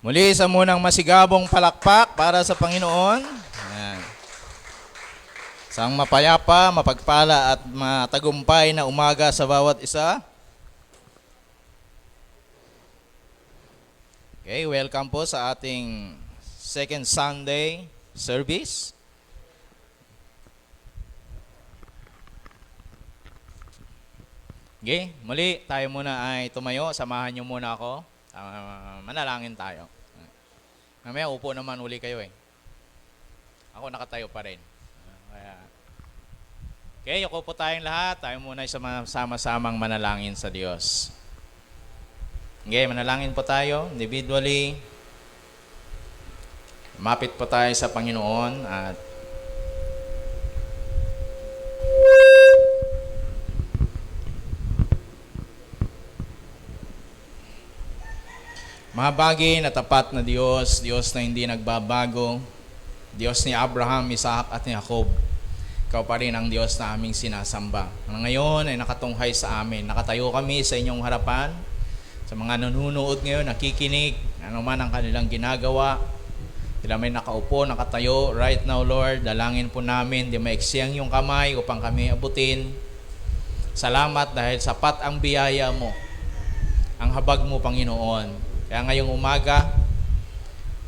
Muli sa munang masigabong palakpak para sa Panginoon. Ayan. Isang mapayapa, mapagpala at matagumpay na umaga sa bawat isa. Okay, welcome po sa ating second Sunday service. Okay, muli tayo muna ay tumayo. Samahan niyo muna ako. Manalangin tayo. Mamaya upo naman uli kayo eh. Ako nakatayo pa rin. Okay, yuko po tayong lahat. Tayo muna ay sama-samang manalangin sa Diyos. Okay, manalangin po tayo individually. Mapit po tayo sa Panginoon at mahabagin na tapat na Diyos, Diyos na hindi nagbabago, Diyos ni Abraham, Isaac at ni Jacob. Ikaw pa rin ang Diyos na aming sinasamba. Ngayon ay nakatunghay sa amin. Nakatayo kami sa inyong harapan. Sa mga nanunood ngayon, nakikinig, ano man ang kanilang ginagawa. Sila may nakaupo, nakatayo. Right now, Lord, dalangin po namin, di maiksiyang yung kamay upang kami abutin. Salamat dahil sapat ang biyaya mo, ang habag mo, Panginoon. Kaya ngayong umaga,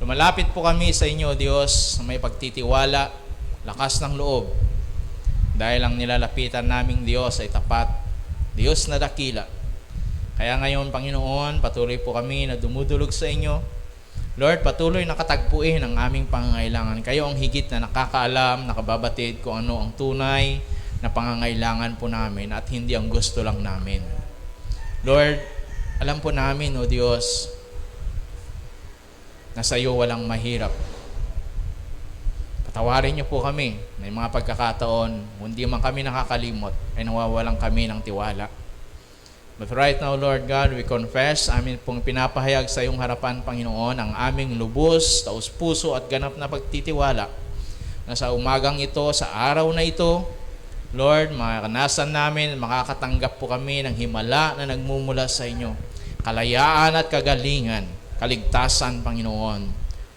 lumalapit po kami sa inyo, Diyos, na may pagtitiwala, lakas ng loob. Dahil ang nilalapitan naming Diyos ay tapat, Diyos na dakila. Kaya ngayon, Panginoon, patuloy po kami na dumudulog sa inyo. Lord, patuloy na katagpuin ang aming pangangailangan. Kayo ang higit na nakakaalam, nakababatid kung ano ang tunay na pangangailangan po namin at hindi ang gusto lang namin. Lord, alam po namin, O Diyos, na sa iyo walang mahirap. Patawarin niyo po kami. May mga pagkakataon, hindi man kami nakakalimot, ay nawawalan kami ng tiwala. But right now, Lord God, we confess, amin pong pinapahayag sa iyong harapan, Panginoon, ang aming lubos, taus-puso at ganap na pagtitiwala na sa umagang ito, sa araw na ito, Lord, makakanasan namin, makakatanggap po kami ng himala na nagmumula sa inyo. Kalayaan at kagalingan, kaligtasan, Panginoon.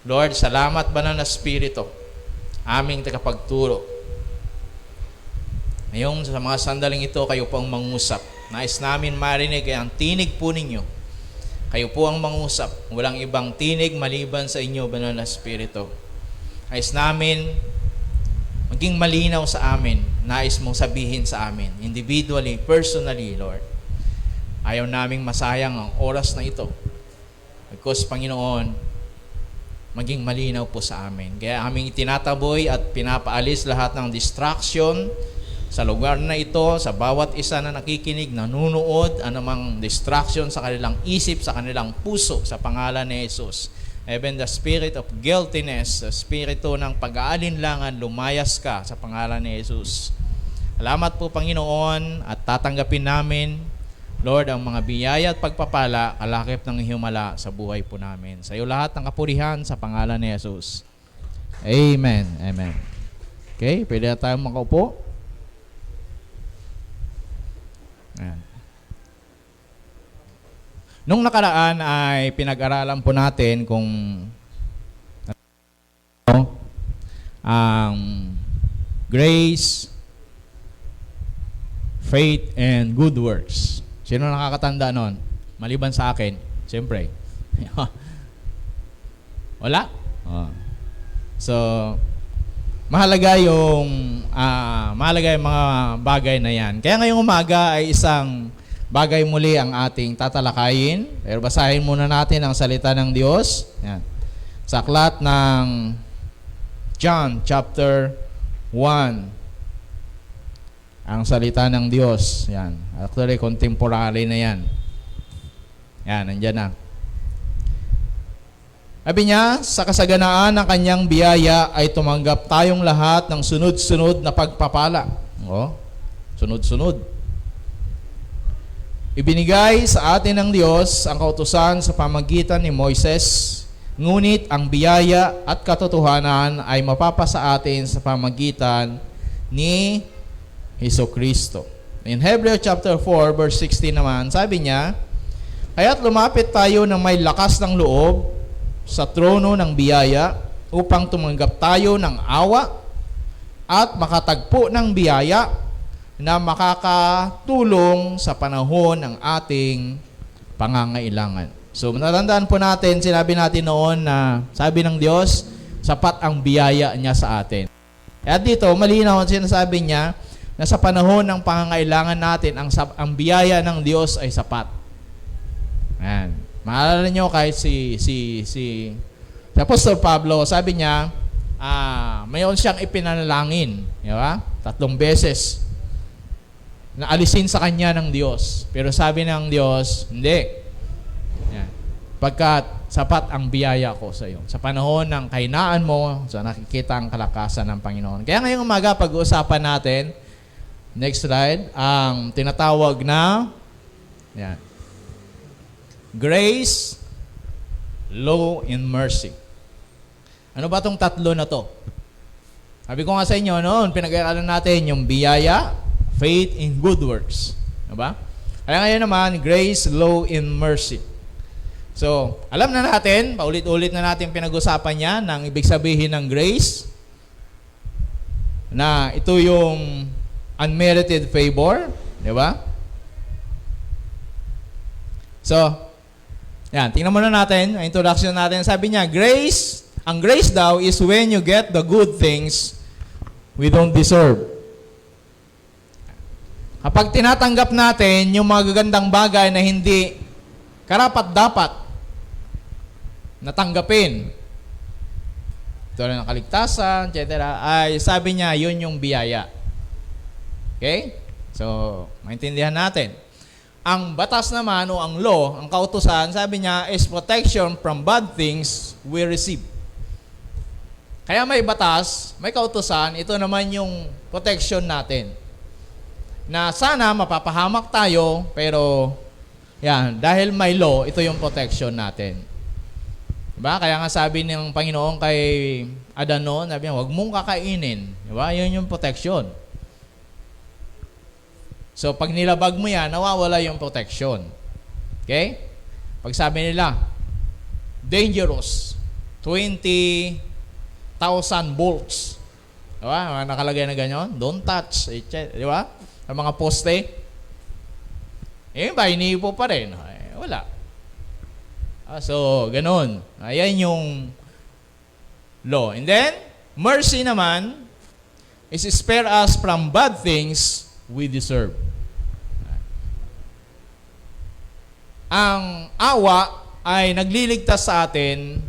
Lord, salamat banal na Espiritu, aming tagapagturo. Ngayon, sa mga sandaling ito, kayo po ang mangusap. Nais namin marinig ang tinig po ninyo. Kayo po ang mangusap. Walang ibang tinig maliban sa inyo, banal na Espiritu. Nais namin maging malinaw sa amin. Nais mong sabihin sa amin, individually, personally, Lord. Ayaw naming masayang ang oras na ito. Because, Panginoon, maging malinaw po sa amin. Kaya aming itinataboy at pinapaalis lahat ng distraction sa lugar na ito, sa bawat isa na nakikinig, nanunood, anumang distraction sa kanilang isip, sa kanilang puso, sa pangalan ni Jesus. Even the spirit of guiltiness, sa spirito ng pag-aalinlangan, lumayas ka sa pangalan ni Jesus. Salamat po, Panginoon, at tatanggapin namin, Lord, ang mga biyaya at pagpapala, kalakip ng himala sa buhay po namin. Sa iyo lahat ng kapurihan sa pangalan ni Jesus. Amen. Amen. Okay, pwede na tayong makaupo. Ayan. Nung nakaraan ay pinag-aralan po natin kung ang grace, faith, and good works. Sino nakakatanda nun? Maliban sa akin, siyempre. Wala? Oh. So, mahalaga yung mga bagay na yan. Kaya ngayong umaga ay isang bagay muli ang ating tatalakayin. Pero basahin muna natin ang salita ng Diyos. Yan. Sa aklat ng John chapter 1. Ang salita ng Diyos. Yan. Actually, contemporary na yan. Yan, nandyan na. Sabi niya, sa kasaganaan ng kanyang biyaya ay tumanggap tayong lahat ng sunod-sunod na pagpapala. Sunod-sunod. Ibinigay sa atin ng Diyos ang kautusan sa pamagitan ni Moises, ngunit ang biyaya at katotohanan ay mapapasa atin sa pamagitan ni Jesucristo. In Hebrews chapter 4 verse 16 naman, sabi niya, kaya't lumapit tayo ng may lakas ng loob sa trono ng biyaya upang tumanggap tayo ng awa at makatagpo ng biyaya na makakatulong sa panahon ng ating pangangailangan. So, natandaan po natin, sinabi natin noon na sabi ng Diyos, sapat ang biyaya niya sa atin. At dito, malinaw ang sinasabi niya na sa panahon ng pangangailangan natin, ang biyaya ng Diyos ay sapat. Ayan. Maalala nyo kahit si Apostol Pablo, sabi niya, mayroon siyang ipinanalangin. Di ba? 3 beses na alisin sa kanya ng Diyos. Pero sabi ng Diyos, hindi. Yan. Pagkat sapat ang biyaya ko sa iyo. Sa panahon ng kahinaan mo, sa nakikita ang kalakasan ng Panginoon. Kaya ngayong umaga, pag-uusapan natin, next slide, ang tinatawag na yan, grace, law, and mercy. Ano ba itong tatlo na to? Sabi ko nga sa inyo noon, pinag-aaralan natin yung biyaya, faith, and good works. Diba? Kaya ngayon naman, grace, law, and mercy. So, alam na natin, paulit-ulit na natin pinag-usapan yan, ng ibig sabihin ng grace, na ito yung unmerited favor. Diba? So, yan, tingnan muna natin, ang introduction natin. Sabi niya, grace, ang grace daw is when you get the good things we don't deserve. Kapag tinatanggap natin yung mga gagandang bagay na hindi karapat-dapat natanggapin, tulad ng kaligtasan, etc., ay sabi niya, yun yung biyaya. Okay? So, maintindihan natin. Ang batas naman o ang law, ang kautusan, sabi niya, is protection from bad things we receive. Kaya may batas, may kautusan, ito naman yung protection natin. Na sana mapapahamak tayo, pero yan, dahil may law, ito yung protection natin. Diba? Kaya nga sabi ng Panginoon kay Adan noon, sabi niya, huwag mong kakainin. Diba? Yun yung protection. So, pag nilabag mo yan, nawawala yung protection. Okay? Pag sabi nila, dangerous, 20,000 volts. Diba? Nakalagay na ganyan, don't touch. Diba? Sa mga poste, ba, iniipo pa rin. Wala. So, ganun. Ayan yung law. And then, mercy naman is spare us from bad things we deserve. Ang awa ay nagliligtas sa atin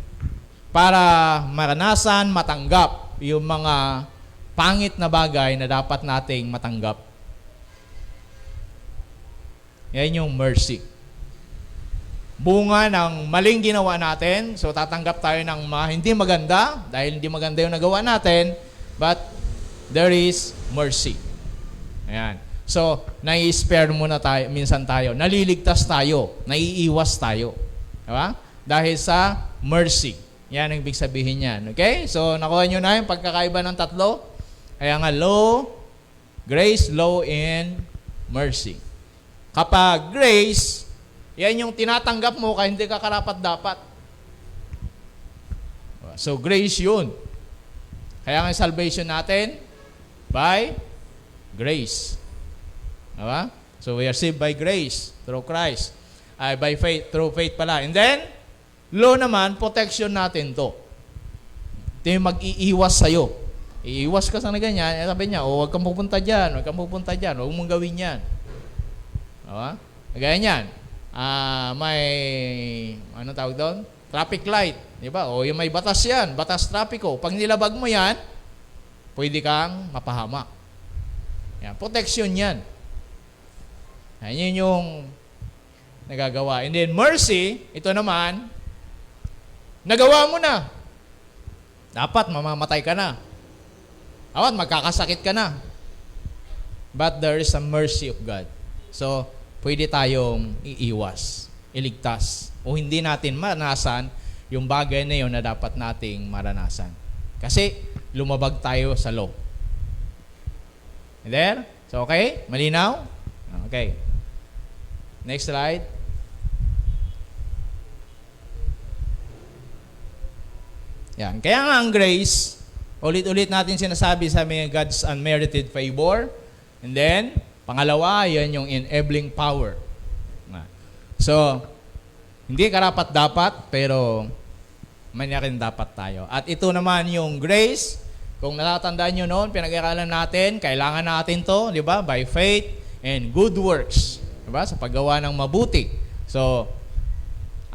para maranasan, matanggap yung mga pangit na bagay na dapat nating matanggap. Yan yung mercy. Bunga ng maling ginawa natin, so tatanggap tayo ng hindi maganda, dahil hindi maganda yung nagawa natin, but there is mercy. Ayan. So, nai-spare muna tayo, minsan tayo, naliligtas tayo, naiiwas tayo. Diba? Dahil sa mercy. Yan ang ibig sabihin yan. Okay? So, nakuha nyo na yung pagkakaiba ng tatlo. Kaya nga, law, grace, law, and mercy. Kapag grace, yan yung tinatanggap mo kaya hindi ka karapat-dapat. So, grace yun. Kaya nga salvation natin, by grace. Diba? So, we are saved by grace through Christ. By faith, through faith pala. And then, law naman, protection natin to. Ito yung mag-iiwas sa'yo. Iiwas ka sa na ganyan, sabi niya, huwag kang pupunta dyan, huwag mong gawin yan. Diba? Gaya niyan. May, ano tawag doon? Traffic light. Diba? O yung may batas yan, batas trapiko. Pag nilabag mo yan, pwede kang mapahamak. Yan, protection yan. Yan yung nagagawa. And then mercy, ito naman, nagawa mo na. Dapat mamamatay ka na. Dapat magkakasakit ka na. But there is a mercy of God. So, pwede tayong iiwas, iligtas, o hindi natin maranasan yung bagay na yun na dapat nating maranasan. Kasi, lumabag tayo sa law. There? So, okay? Malinaw? Okay. Next slide. Yan. Kaya nga ang grace, ulit-ulit natin sinasabi sa mga God's unmerited favor. And then, pangalawa, yan yung enabling power. So, hindi karapat-dapat, pero manya rin dapat tayo. At ito naman yung grace. Kung natatandaan nyo noon, pinag-aralan natin, kailangan natin to, di ba? By faith and good works. Di ba? Sa paggawa ng mabuti. So,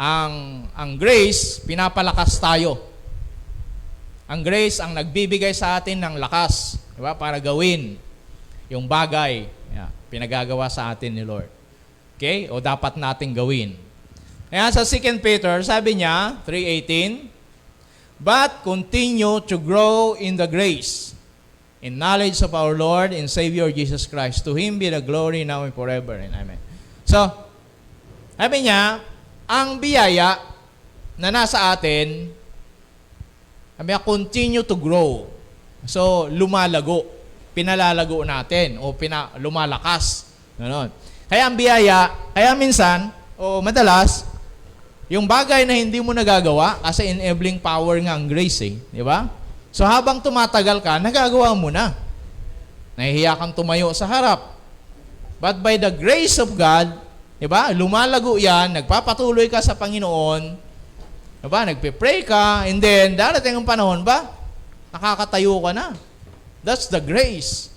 ang grace, pinapalakas tayo. Ang grace ang nagbibigay sa atin ng lakas, di ba? Para gawin yung bagay pinagagawa sa atin ni Lord. Okay? O dapat nating gawin. Kaya sa 2 Peter, sabi niya, 3:18, but continue to grow in the grace, in knowledge of our Lord and Savior Jesus Christ. To Him be the glory now and forever. And amen. So, sabi niya, ang biyaya na nasa atin, sabi niya, continue to grow. So, lumalago. Pinalalago natin o lumalakas. Ganon. Kaya ang biyaya, kaya minsan, o madalas, yung bagay na hindi mo nagagawa, kasi enabling power nga ang grace di ba? So habang tumatagal ka, nagagawa mo na. Nahihiya kang tumayo sa harap. But by the grace of God, di ba? Lumalago yan, nagpapatuloy ka sa Panginoon, di ba? Nagpe-pray ka, and then darating ang panahon ba? Nakakatayo ka na. That's the grace.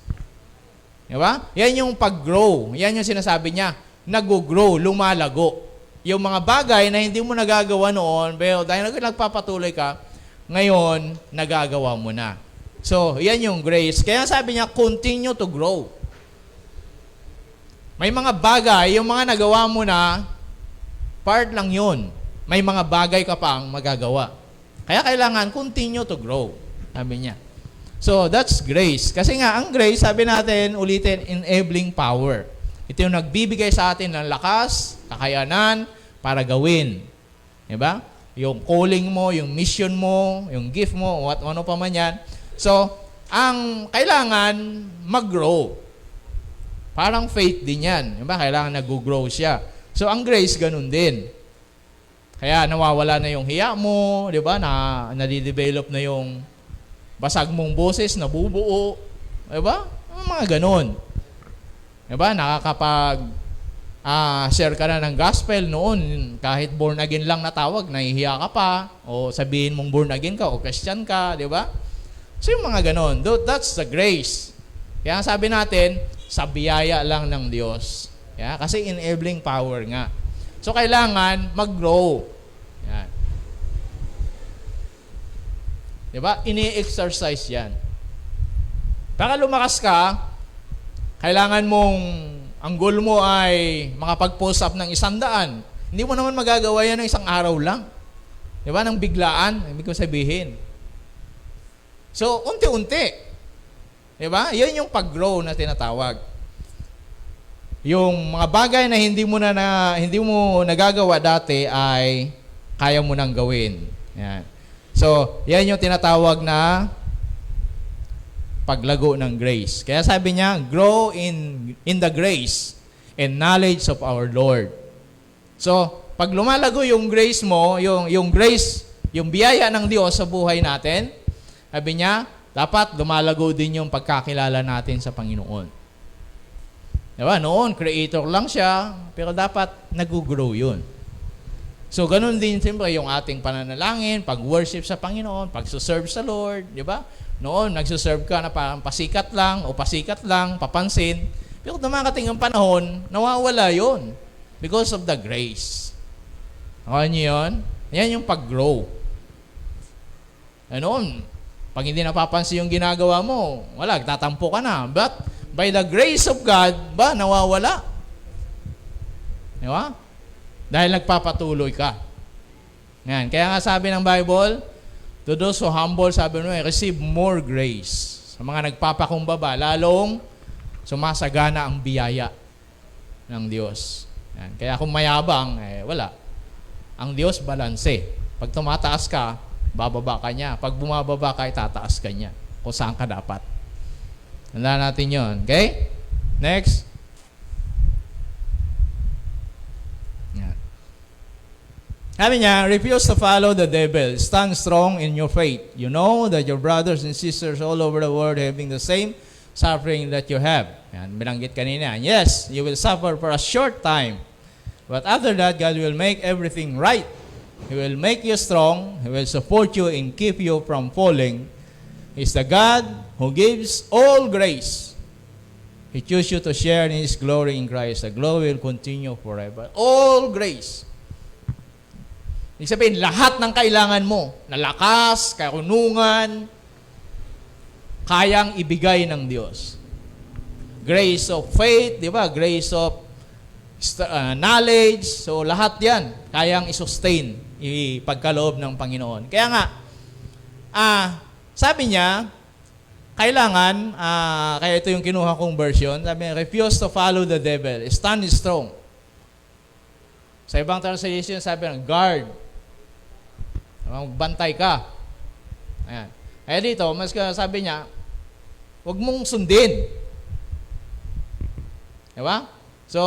Di ba? Yan yung pag-grow. Yan yung sinasabi niya. Nag-grow, lumalago. Yung mga bagay na hindi mo nagagawa noon, pero dahil nagpapatuloy ka, ngayon, nagagawa mo na. So, yan yung grace. Kaya sabi niya, continue to grow. May mga bagay, yung mga nagawa mo na, part lang yun. May mga bagay ka pang magagawa. Kaya kailangan continue to grow. Sabi niya. So, that's grace. Kasi nga, ang grace, sabi natin, ulitin, enabling power. Ito yung nagbibigay sa atin ng lakas, kakayanan, para gawin. Diba? Yung calling mo, yung mission mo, yung gift mo, ano pa man yan. So, ang kailangan mag-grow. Parang faith din yan. Diba? Kailangan nag-grow siya. So, ang grace, ganun din. Kaya nawawala na yung hiya mo, diba? Nadidevelop na yung basag mong boses, nabubuo. Diba? Mga ganun. Diba? Share ka na ng gospel noon, kahit born again lang na tawag, nahihiya ka pa, o sabihin mong born again ka, o Christian ka, diba? So yung mga ganun, that's the grace. Kaya sabi natin, sa biyaya lang ng Diyos. Kasi enabling power nga. So kailangan mag-grow. Yan. Diba? Ini-exercise yan. Para lumakas ka, kailangan mong, ang goal mo ay makapag-post up ng 100. Hindi mo naman magagawa yan ng isang araw lang. Diba? Nang biglaan, ibig ko sabihin. So, unti-unti. Diba? Yan yung pag-grow na tinatawag. Yung mga bagay na hindi mo nagagawa dati ay kaya mo nang gawin. Yan. So, yan yung tinatawag na paglago ng grace. Kaya sabi niya, grow in the grace and knowledge of our Lord. So, pag lumalago yung grace mo, yung grace, yung biyaya ng Diyos sa buhay natin, sabi niya, dapat lumalago din yung pagkakilala natin sa Panginoon. Diba? Noon, creator lang siya, pero dapat nag-grow yun. So, ganun din siyempre yung ating pananalangin, pag-worship sa Panginoon, pag-serve sa Lord, di ba? Noon, nagsuserve ka na parang pasikat lang, papansin. Pero dumakating ang panahon, nawawala yon because of the grace. Nakuha niyo yun? Yan yung pag-grow. Noon, pag hindi napapansin yung ginagawa mo, wala, tatampo ka na. But, by the grace of God, nawawala. Di ba? Dahil nagpapatuloy ka. Yan. Kaya nga sabi ng Bible, to those who humble, sabi mo, receive more grace. Sa mga nagpapakumbaba, lalong sumasagana ang biyaya ng Diyos. Yan. Kaya kung mayabang, wala. Ang Diyos, balanse. Pag tumataas ka, bababa ka niya. Pag bumababa ka, tataas ka niya. Kung saan ka dapat. Tandaan natin yun. Okay? Next. Sabi niya, refuse to follow the devil. Stand strong in your faith. You know that your brothers and sisters all over the world having the same suffering that you have. Yan, binanggit kanina. Yes, you will suffer for a short time. But after that, God will make everything right. He will make you strong. He will support you and keep you from falling. He's the God who gives all grace. He chose you to share in His glory in Christ. The glory will continue forever. All grace. Ibig sabihin, lahat ng kailangan mo, na lakas, karunungan, kayang ibigay ng Diyos. Grace of faith, di ba? Grace of knowledge. So, lahat yan, kayang i-sustain, ipagkaloob ng Panginoon. Kaya nga, sabi niya, kailangan, kaya ito yung kinuha kong version, sabi niya, refuse to follow the devil. Stand strong. Sa ibang translation, sabi niya, guard. Magbantay ka. Ayan. Kaya dito, mas sabi niya, huwag mong sundin. Diba? So,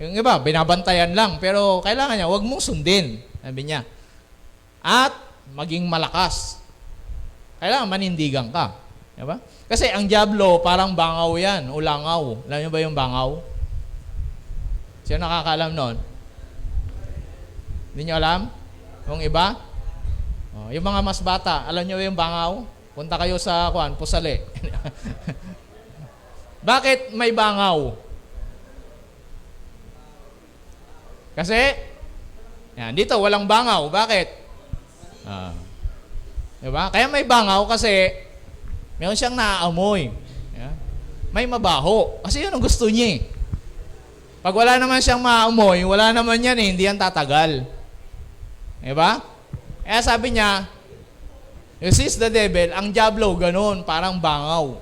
yung iba, binabantayan lang. Pero kailangan niya, huwag mong sundin. Sabi niya. At maging malakas. Kailangan manindigan ka. Diba? Kasi ang diablo, parang bangaw yan, o langaw. Alam niyo ba yung bangaw? Sino nakakaalam nun? Hindi niyo alam? Yung iba? Yung mga mas bata, alam niyo yung bangaw? Punta kayo sa Pusali. Bakit may bangaw? Kasi, yan, dito walang bangaw. Bakit? Diba? Kaya may bangaw kasi meron siyang naaamoy. Yeah? May mabaho. Kasi yun ang gusto niya. Pag wala naman siyang maamoy, wala naman yan hindi yan tatagal. Diba? Kaya sabi niya, resist the devil, ang diablo ganun, parang bangaw.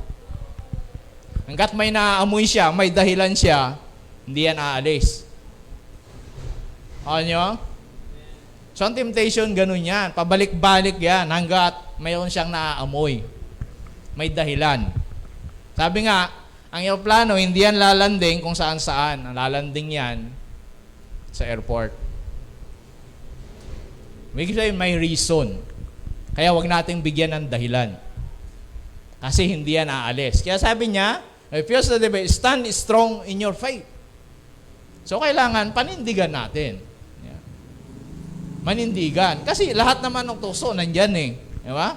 Hanggat may naaamoy siya, may dahilan siya, hindi yan aalis. Nyo? So, ang temptation, ganun yan. Pabalik-balik yan hanggat mayroon siyang naaamoy. May dahilan. Sabi nga, ang aeroplano, hindi yan lalanding kung saan-saan. Ang lalanding yan sa airport. May reason. Kaya wag nating bigyan ng dahilan. Kasi hindi yan aalis. Kaya sabi niya, refuse the devil, stand strong in your faith. So, kailangan panindigan natin. Manindigan. Kasi lahat naman ng tukso, nandyan eh. Diba?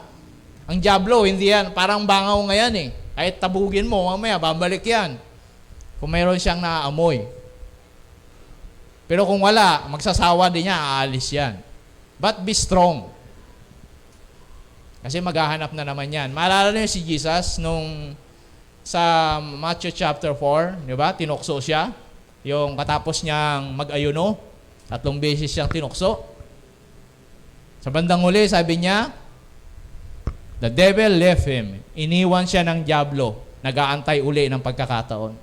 Ang diablo, hindi yan. Parang bangaw ngayon eh. Kahit tabugin mo, mamaya, babalik yan. Kung mayroon siyang naaamoy. Pero kung wala, magsasawa din niya, aalis yan. But be strong. Kasi maghahanap na naman yan. Maalala niyo si Jesus nung sa Matthew chapter 4, di ba? Tinukso siya. Yung katapos niyang mag-ayuno, 3 beses siyang tinukso. Sa bandang huli, sabi niya, the devil left him. Iniwan siya ng diablo. Nag-aantay uli ng pagkakataon.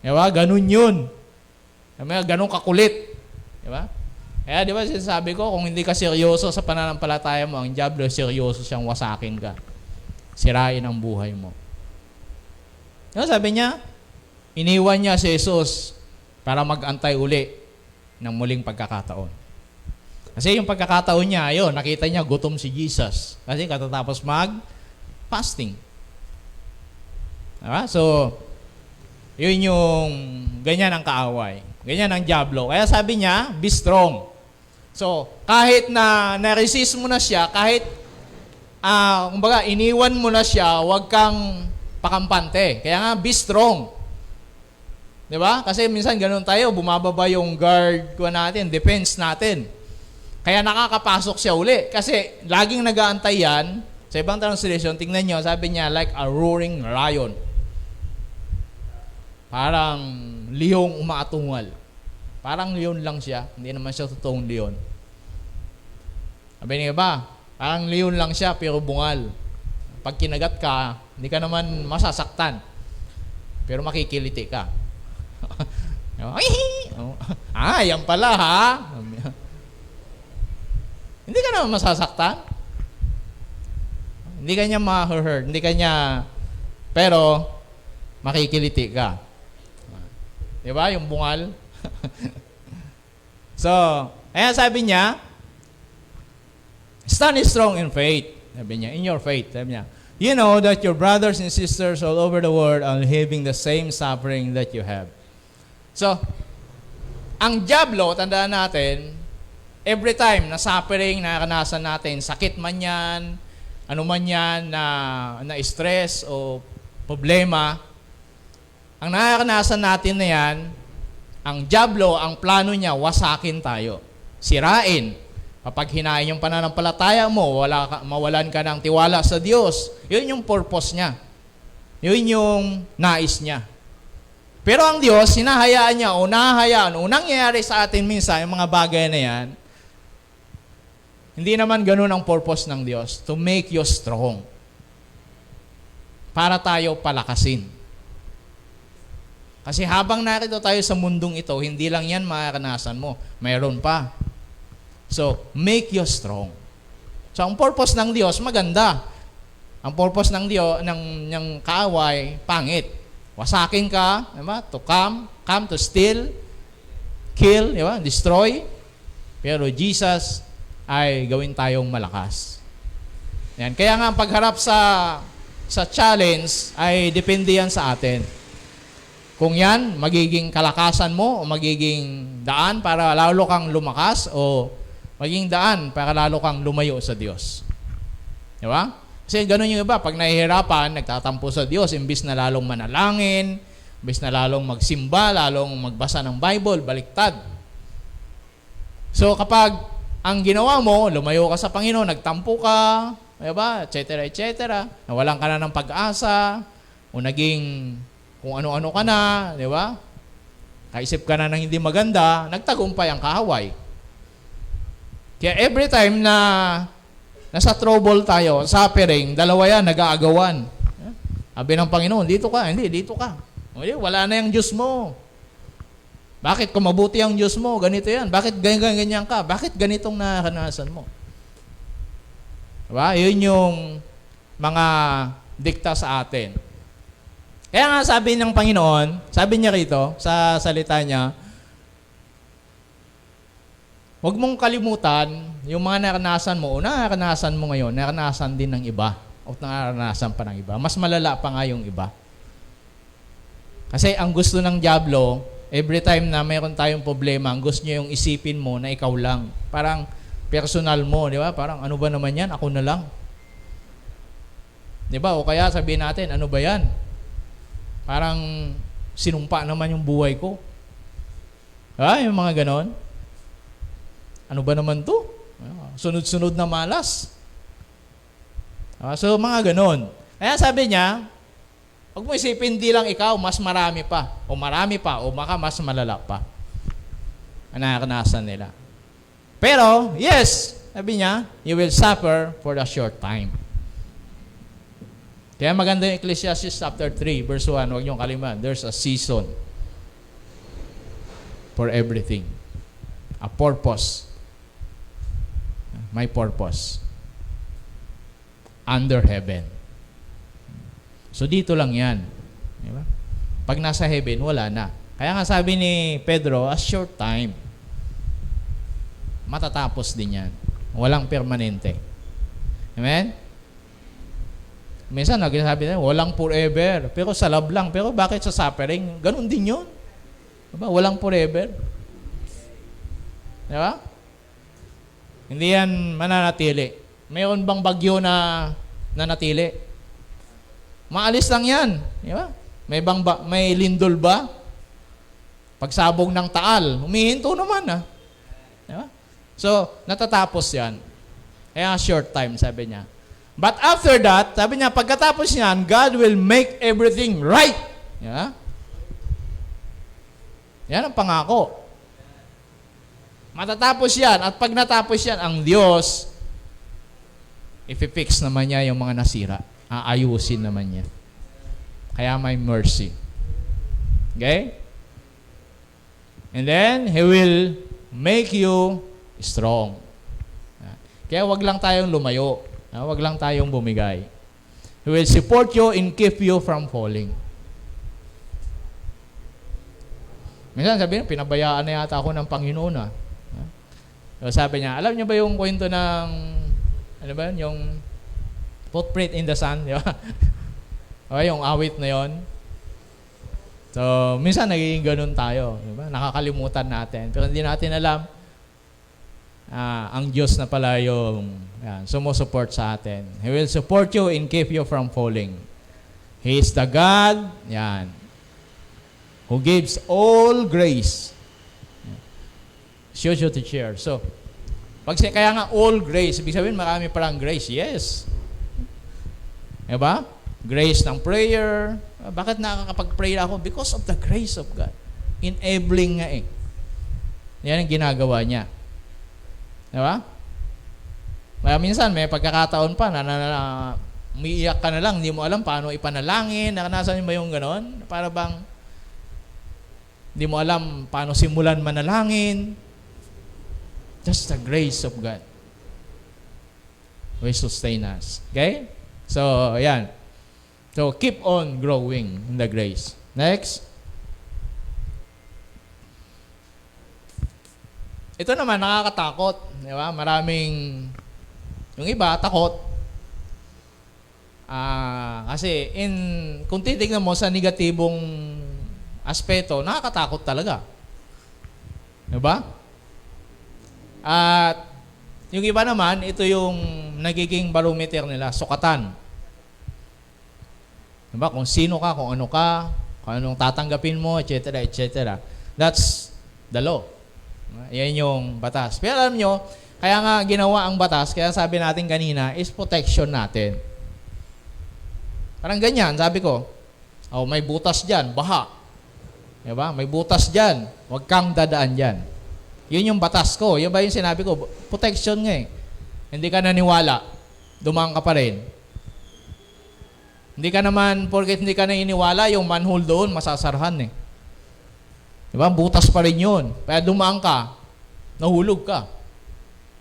Di ba? Ganun yun. Ganun kakulit. Di ba? Kaya di ba sinasabi ko, kung hindi ka seryoso sa pananampalataya mo, ang diablo seryoso siyang wasakin ka. Sirain ang buhay mo. Diba, sabi niya, iniwan niya si Jesus para mag-antay uli ng muling pagkakataon. Kasi yung pagkakataon niya, ayun, nakita niya gutom si Jesus. Kasi katatapos mag-fasting. Diba? So, yun yung ganyan ang kaaway. Ganyan ang diablo. Kaya sabi niya, be strong. So, kahit na na-resist mo na siya, kahit kumbaga, iniwan mo na siya, huwag kang pakampante. Kaya nga, be strong. Di ba? Kasi minsan ganun tayo, bumababa yung guard ko natin, defense natin. Kaya nakakapasok siya uli. Kasi laging nag-aantay yan. Sa ibang translation, tingnan nyo, sabi niya, like a roaring lion. Parang liyong umaatungal. Parang leon lang siya. Hindi naman siya totoong leon. Sabi niya ba? Parang leon lang siya pero bungal. Pag kinagat ka, hindi ka naman masasaktan. Pero makikiliti ka. Yan pala ha. Hindi ka naman masasaktan. Hindi ka niya ma-hurt. Hindi ka niya, pero makikiliti ka. Di ba? Yung bungal. So, kaya sabi niya, stand strong in faith. Sabi niya, in your faith. Sabi niya, you know that your brothers and sisters all over the world are having the same suffering that you have. So, ang diablo, tandaan natin, every time na suffering, nakakanasan natin, sakit man yan, ano man yan, na stress o problema, ang nakakanasan natin na yan, ang diablo, ang plano niya, wasakin tayo. Sirain. Kapag hinain yung pananampalataya mo, mawalan ka ng tiwala sa Diyos. Yun yung purpose niya. Yun yung nais niya. Pero ang Diyos, hinahayaan niya o nahahayaan o nangyayari sa atin minsan yung mga bagay na yan, hindi naman ganun ang purpose ng Diyos, to make you strong. Para tayo palakasin. Kasi habang narito tayo sa mundong ito, hindi lang yan makakanasan mo. Mayroon pa. So, make you strong. So, ang purpose ng Diyos, maganda. Ang purpose ng Diyos, ng kaaway, pangit. Wasakin ka, diba? To come to steal, kill, diba? Destroy. Pero Jesus ay gawin tayong malakas. Yan. Kaya nga, ang pagharap sa challenge ay depende yan sa atin. Kung yan, magiging kalakasan mo o magiging daan para lalo kang lumakas o magiging daan para lalo kang lumayo sa Diyos. Di ba? Kasi ganun yung iba, pag nahihirapan, nagtatampo sa Diyos, imbis na lalong manalangin, imbis na lalong magsimba, lalong magbasa ng Bible, baliktad. So kapag ang ginawa mo, lumayo ka sa Panginoon, nagtampo ka, di ba? Etc. Nawalan ka na ng pag-asa, o naging kung ano-ano ka na, di ba? Kaisip ka na ng hindi maganda, nagtagumpay ang kahaway. Kaya every time na nasa trouble tayo, suffering, dalawa yan, nag-aagawan. Sabi ng Panginoon, dito ka, hindi, dito ka. Wala na yung Diyos mo. Bakit kung mabuti ang Diyos mo, ganito yan. Bakit ganyan ka? Bakit ganitong nakakanasan mo? Diba? Yun yung mga dikta sa atin. Kaya nga sabi ng Panginoon, sabi niya rito sa salita niya, huwag mong kalimutan yung mga naranasan mo o naranasan mo ngayon, naranasan din ng iba o naranasan pa ng iba. Mas malala pa nga yung iba. Kasi ang gusto ng diablo, every time na mayroon tayong problema, ang gusto niya yung isipin mo na ikaw lang. Parang personal mo, di ba? Parang ano ba naman yan? Ako na lang. Di ba? O kaya sabihin natin, ano ba yan? Parang sinumpa naman yung buhay ko. Yung mga ganon. Ano ba naman to? Sunod-sunod na malas. So, mga ganon. Kaya sabi niya, huwag mo isipin di lang ikaw, mas marami pa. O marami pa, o baka mas malala pa. Ang nakakanasan nila. Pero, yes, sabi niya, you will suffer for a short time. Kaya maganda yung Ecclesiastes chapter 3, verse 1, huwag niyong kalimutan, there's a season for everything. A purpose. My purpose. Under heaven. So dito lang yan. Diba? Pag nasa heaven, wala na. Kaya nga sabi ni Pedro, a short time. Matatapos din yan. Walang permanente. Amen? Minsan, nagsasabi na, walang forever. Pero sa love lang. Pero bakit sa suffering? Ganun din yun. Diba? Walang forever. Diba? Hindi yan mananatili. Mayroon bang bagyo na nanatili? Maalis lang yan. Diba? May lindol ba? Pagsabog ng taal, humihinto naman. Diba? So, natatapos yan. Kaya short time, sabi niya. But after that, sabi niya, pagkatapos niyan, God will make everything right. Yeah? Yan ang pangako. Matatapos yan. At pag natapos yan, ang Diyos, i-fix naman niya yung mga nasira. Aayusin naman niya. Kaya may mercy. Okay? And then, He will make you strong. Kaya wag lang tayong lumayo. Wag lang tayong bumigay. He will support you and keep you from falling. Minsan sabihin, pinabayaan na yata ako ng Panginoon. So, sabi niya, alam niyo ba yung kwento ng, ano ba yun, yung footprint in the sand, di ba? Okay, yung awit na yon. So, minsan nagiging ganun tayo, di ba? Nakakalimutan natin. Pero hindi natin alam, ang Diyos na pala yung sumusupport sa atin. He will support you and keep you from falling. He is the God, who gives all grace. Shows you to share. So, kaya nga all grace, ibig sabihin marami palang grace. Yes. Diba? Grace ng prayer. Bakit nakakapag-pray ako? Because of the grace of God. Enabling nga eh. Yan ang ginagawa niya. Diba? Minsan may pagkakataon pa na umiiyak ka na lang, hindi mo alam paano ipanalangin, nakanasan mo ba yung ganon? Para bang hindi mo alam paano simulan manalangin. Just the grace of God will sustain us. Okay? So, ayan. So, keep on growing in the grace. Next. Ito naman, nakakatakot. Di ba? Maraming, yung iba, takot. Kasi, kung titignan mo sa negatibong aspeto, nakakatakot talaga. Di ba? At, yung iba naman, ito yung nagiging barometer nila, sukatan. Diba? Kung sino ka, kung ano ka, kung anong tatanggapin mo, etc., etc. That's the law. Yan yung batas. Pero alam nyo, kaya nga ginawa ang batas, kaya sabi natin kanina, is protection natin. Parang ganyan, sabi ko, may butas dyan, baha. Diba? May butas dyan, huwag kang dadaan dyan. Yun yung batas ko. Yun ba yung sinabi ko? Protection nga eh. Hindi ka naniwala, dumaan ka pa rin. Hindi ka naman, porket hindi ka naniniwala, yung manhole doon, masasarhan eh. Diba? Butas pa rin yun. Kaya dumaan ka, nahulog ka.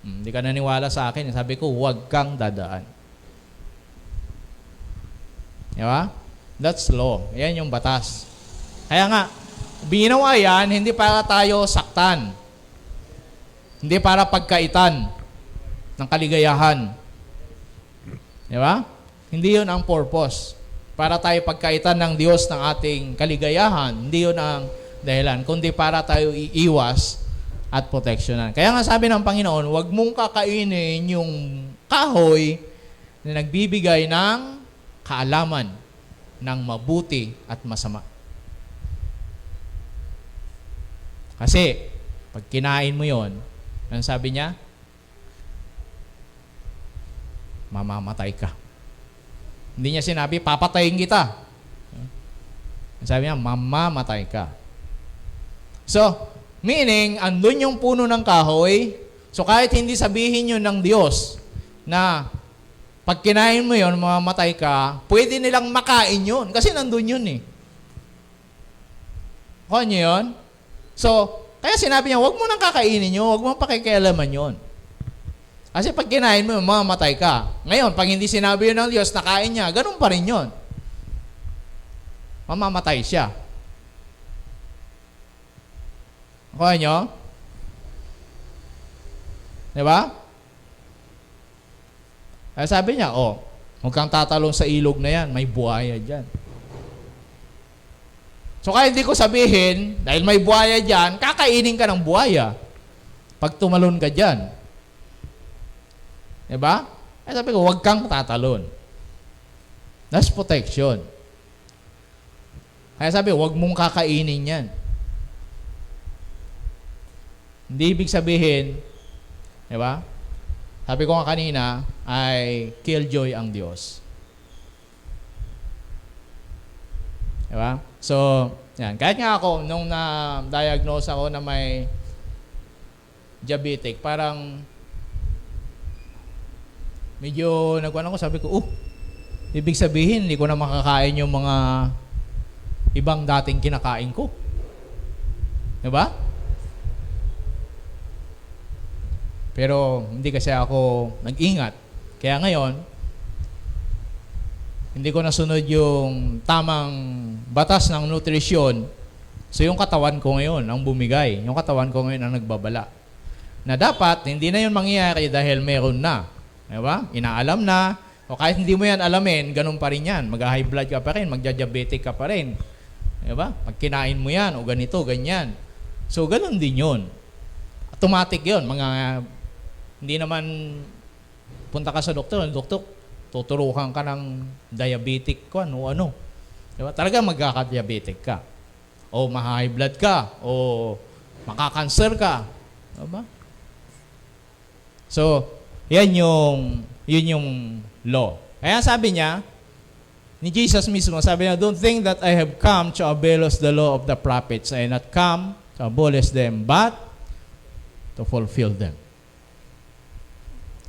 Hindi ka naniwala sa akin. Sabi ko, huwag kang dadaan. Diba? That's law. Yan yung batas. Kaya nga, binawa yan, hindi para tayo saktan. Hindi para pagkaitan ng kaligayahan. Di ba? Hindi yun ang purpose. Para tayo pagkaitan ng Diyos ng ating kaligayahan. Hindi yun ang dahilan. Kundi para tayo iiwas at proteksyonan. Kaya nga sabi ng Panginoon, huwag mong kakainin yung kahoy na nagbibigay ng kaalaman ng mabuti at masama. Kasi, pag kinain mo yon, ano sabi niya? Mamamatay ka. Hindi niya sinabi, papatayin kita. Sabi niya, mamamatay ka. So, meaning, andun yung puno ng kahoy, so kahit hindi sabihin yun ng Diyos, na pag kinain mo yun, mamamatay ka, pwede nilang makain yun, kasi nandun yun eh. Kuha niyo yun? So, kaya sinabi niya, huwag mo nang kakainin yun, huwag mo pakikialaman yun. Kasi pag kinain mo, mamamatay ka. Ngayon, pag hindi sinabi yun ng Diyos, nakain niya, ganun pa rin yun. Mamamatay siya. Kuha nyo? Diba? Kaya sabi niya, huwag kang tatalong sa ilog na yan, may buhaya dyan. So kaya hindi ko sabihin, dahil may buhaya dyan, kakainin ka ng buhaya. Pag tumalon ka dyan. Diba? Kaya sabi ko, huwag kang tatalon. That's protection. Kaya sabi, huwag mong kakainin yan. Hindi ibig sabihin, diba? Sabi ko nga kanina, ay killjoy ang Diyos. Diba? So, yan. Kahit nga ako, nung na-diagnose ako na may diabetic, parang medyo nagkuhan ako, sabi ko, ibig sabihin, hindi ko na makakain yung mga ibang dating kinakain ko. Diba? Pero hindi kasi ako nag-ingat. Kaya ngayon, hindi ko nasunod yung tamang batas ng nutrisyon. So yung katawan ko ngayon ang bumigay. Yung katawan ko ngayon ang nagbabala. Na dapat, hindi na yun mangyayari dahil meron na. Diba? Inaalam na. O kahit hindi mo yan alamin, ganun pa rin yan. Mag-high blood ka pa rin, magja-diabetic ka pa rin. Diba? Pag kinain mo yan, o ganito, ganyan. So, ganun din yun. Automatic yun. Hindi naman punta ka sa doktor, tuturukan ka ng diabetic ko, ano. Diba? Talaga magkaka-diabetic ka. O ma-high blood ka, o makakanser ka. Diba? So, yun yung law. Kaya sabi niya, ni Jesus mismo, sabi niya, don't think that I have come to abolish the law of the prophets. I have not come to abolish them, but to fulfill them.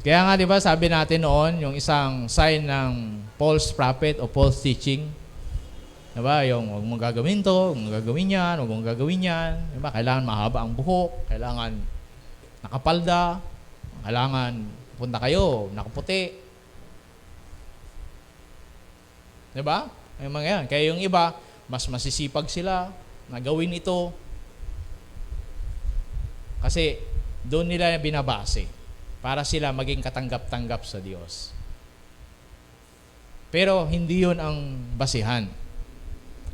Kaya nga, di ba, sabi natin noon, yung isang sign ng false prophet o false teaching, di ba, yung huwag mong gagawin to, huwag mong gagawin yan, huwag mong gagawin yan, di ba, kailangan mahaba ang buhok, kailangan nakapalda, kailangan punta kayo, nakaputi. Diba? Yung mga yan. Kaya yung iba, mas masisipag sila na gawin ito. Kasi doon nila binabase para sila maging katanggap-tanggap sa Diyos. Pero hindi yun ang basihan.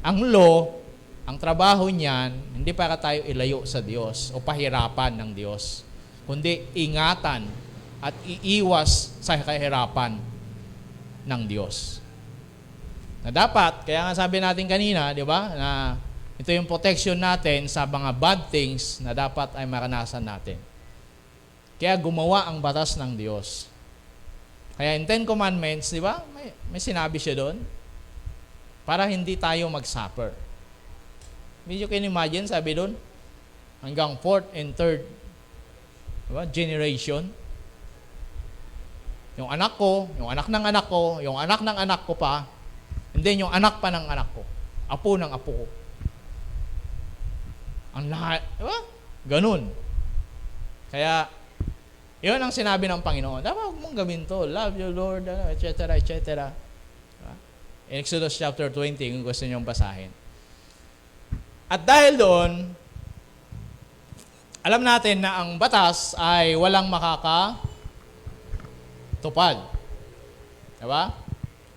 Ang law, ang trabaho niyan, hindi para tayo ilayo sa Diyos o pahirapan ng Diyos, kundi ingatan at iiwas sa kahirapan ng Diyos. Na dapat, kaya nga sabi natin kanina, di ba, na ito yung protection natin sa mga bad things na dapat ay maranasan natin. Kaya gumawa ang batas ng Diyos. Kaya in 10 Commandments, di ba, may sinabi siya doon, para hindi tayo mag-suffer. You can imagine, sabi doon, hanggang 4th and 3rd diba, generation. Yung anak ko, yung anak ng anak ko, yung anak ng anak ko pa, and then yung anak pa ng anak ko, apo ng apo ko. Ang lahat, diba? Ganun. Kaya, yun ang sinabi ng Panginoon. Dapat huwag mong gawin to. Love your Lord, etc., etc. Diba? In Exodus chapter 20, kung gusto niyong basahin. At dahil doon, alam natin na ang batas ay walang makakatupad. Diba?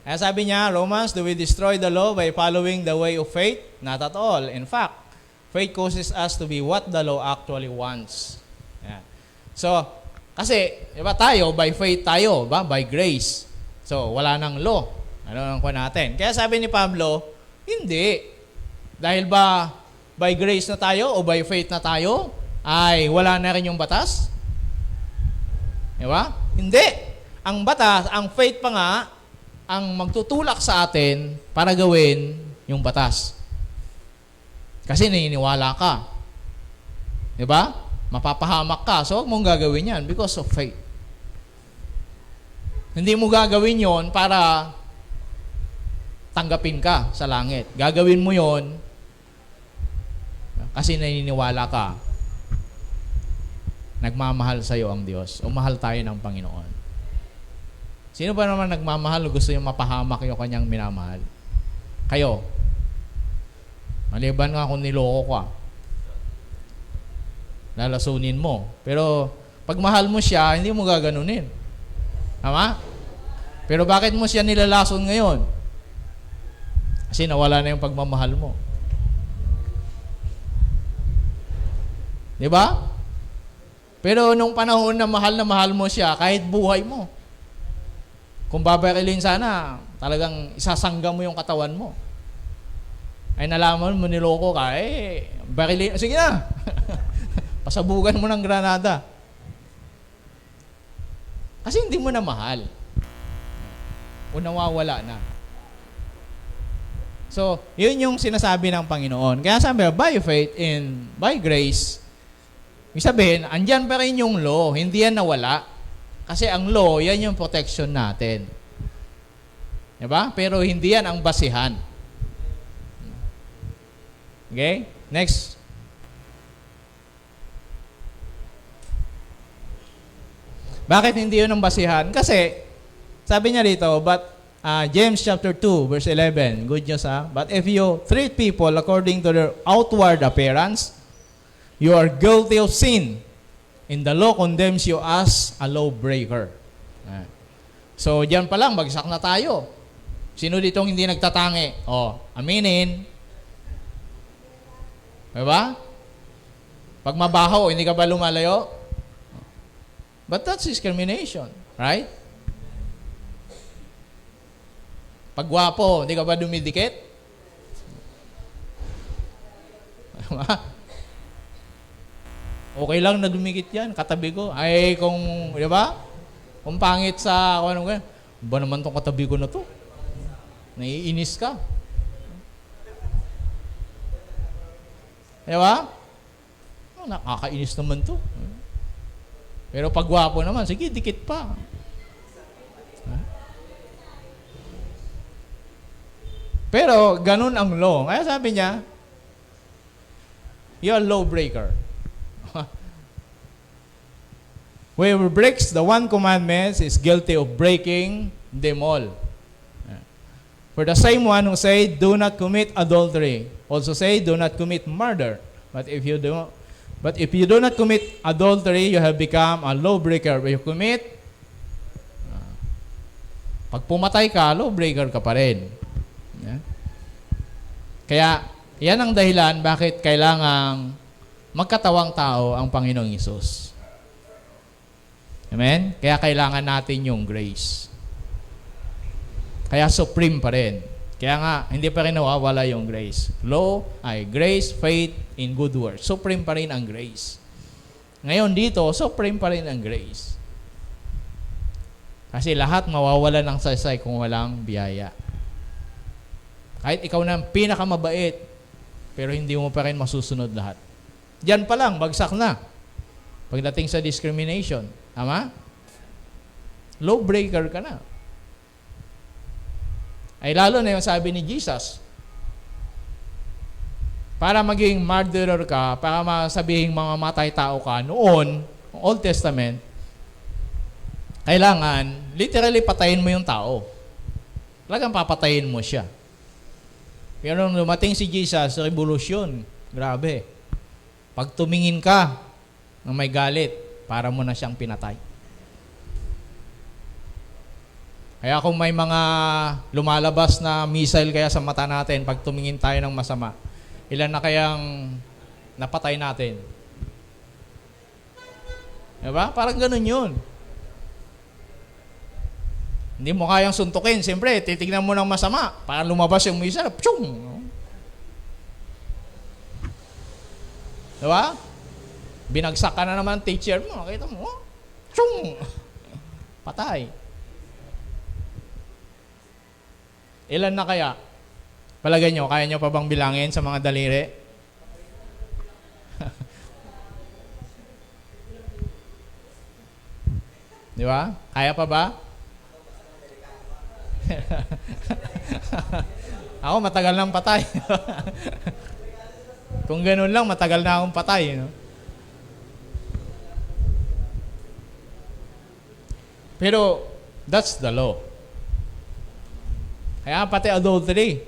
Kaya sabi niya, Romans, do we destroy the law by following the way of faith? Not at all. In fact, faith causes us to be what the law actually wants. Yan. So, kasi, diba tayo, by faith tayo, ba? By grace. So, wala nang law. Ano ang kuha natin? Kaya sabi ni Pablo, hindi. Dahil ba by grace na tayo o by faith na tayo, ay wala na rin yung batas? Diba? Hindi. Ang batas, ang faith pa nga, ang magtutulak sa atin para gawin yung batas. Kasi naniniwala ka. Diba? Mapapahamak ka. So, huwag mong gagawin yan because of faith. Hindi mo gagawin yon para tanggapin ka sa langit. Gagawin mo yon kasi naniniwala ka. Nagmamahal sa iyo ang Diyos o mahal tayo ng Panginoon. Sino ba naman nagmamahal o gusto yung mapahamak yung kanyang minamahal? Kayo. Maliban nga kung niloko ka. Lalasunin mo. Pero pag mahal mo siya, hindi mo gaganunin. Tama? Pero bakit mo siya nilalason ngayon? Kasi nawala na yung pagmamahal mo. Di ba? Pero nung panahon na mahal mo siya, kahit buhay mo, kung babarilin sana, talagang isasangga mo yung katawan mo. Ay nalaman mo, niloko ka, barilin, sige na. Pasabugan mo ng granada. Kasi hindi mo na mahal. O nawawala na. So, yun yung sinasabi ng Panginoon. Kaya sabi, by faith and by grace, ibig sabihin, andyan pa rin yung law, hindi yan nawala. Kasi ang law, yan yung protection natin. Diba? Pero hindi yan ang basihan. Okay? Next. Bakit hindi yun ang basihan? Kasi, sabi niya dito, but James chapter 2, verse 11, good news ha? But if you treat people according to their outward appearance, you are guilty of sin. And the law condemns you as a lawbreaker. So, diyan pa lang, bagsak na tayo. Sino ditong hindi nagtatangi? Aminin. Diba? Pag mabaho, hindi ka ba lumalayo? But that's discrimination, right? Pag gwapo, hindi ka ba dumidikit? Diba? Okay lang na dumikit yan, katabi ko. Ay, kung, di ba? Kung pangit sa, ba naman tong katabi ko na to? Naiinis ka. Di ba? Nakakainis naman to. Pero pag gwapo naman, sige, dikit pa. Pero, ganun ang law. Kaya sabi niya, you're a lawbreaker. Whoever breaks the one commandment is guilty of breaking them all. For the same one who said, do not commit adultery, also say, do not commit murder. But if you do not commit adultery, you have become a lawbreaker. When you commit, pag pumatay ka, lawbreaker ka pa rin. Kaya, yan ang dahilan bakit kailangang magkatawang tao ang Panginoong Hesus. Amen? Kaya kailangan natin yung grace. Kaya supreme pa rin. Kaya nga, hindi pa rin nawawala yung grace. Grace, faith, in good works. Supreme pa rin ang grace. Ngayon dito, supreme pa rin ang grace. Kasi lahat mawawala ng saysay kung walang biyaya. Kahit ikaw na pinakamabait, pero hindi mo pa rin masusunod lahat. Diyan pa lang, bagsak na. Pagdating sa discrimination. Tama? Lawbreaker ka na. Ay lalo na yung sabi ni Jesus. Para maging murderer ka, para masabihing mga matay tao ka, noon, Old Testament, kailangan, literally patayin mo yung tao. Talagang papatayin mo siya. Pero nung lumating si Jesus, revolusyon. Grabe. Pag tumingin ka ng may galit, para mo na siyang pinatay. Kaya kung may mga lumalabas na missile kaya sa mata natin, pag tumingin tayo ng masama, ilan na kayang napatay natin? Diba? Parang ganun yun. Hindi mo kayang suntukin. Siyempre, titignan mo ng masama. Para lumabas yung missile, pshung! Diba? Binagsak ka na naman teacher mo. Nakita mo, pshung! Patay. Ilan na kaya? Palagay nyo, kaya nyo pa bang bilangin sa mga daliri? Di ba? Kaya pa ba? Ako, matagal nang patay. Kung ganun lang, matagal na akong patay. No? Pero, that's the law. Kaya pati adultery.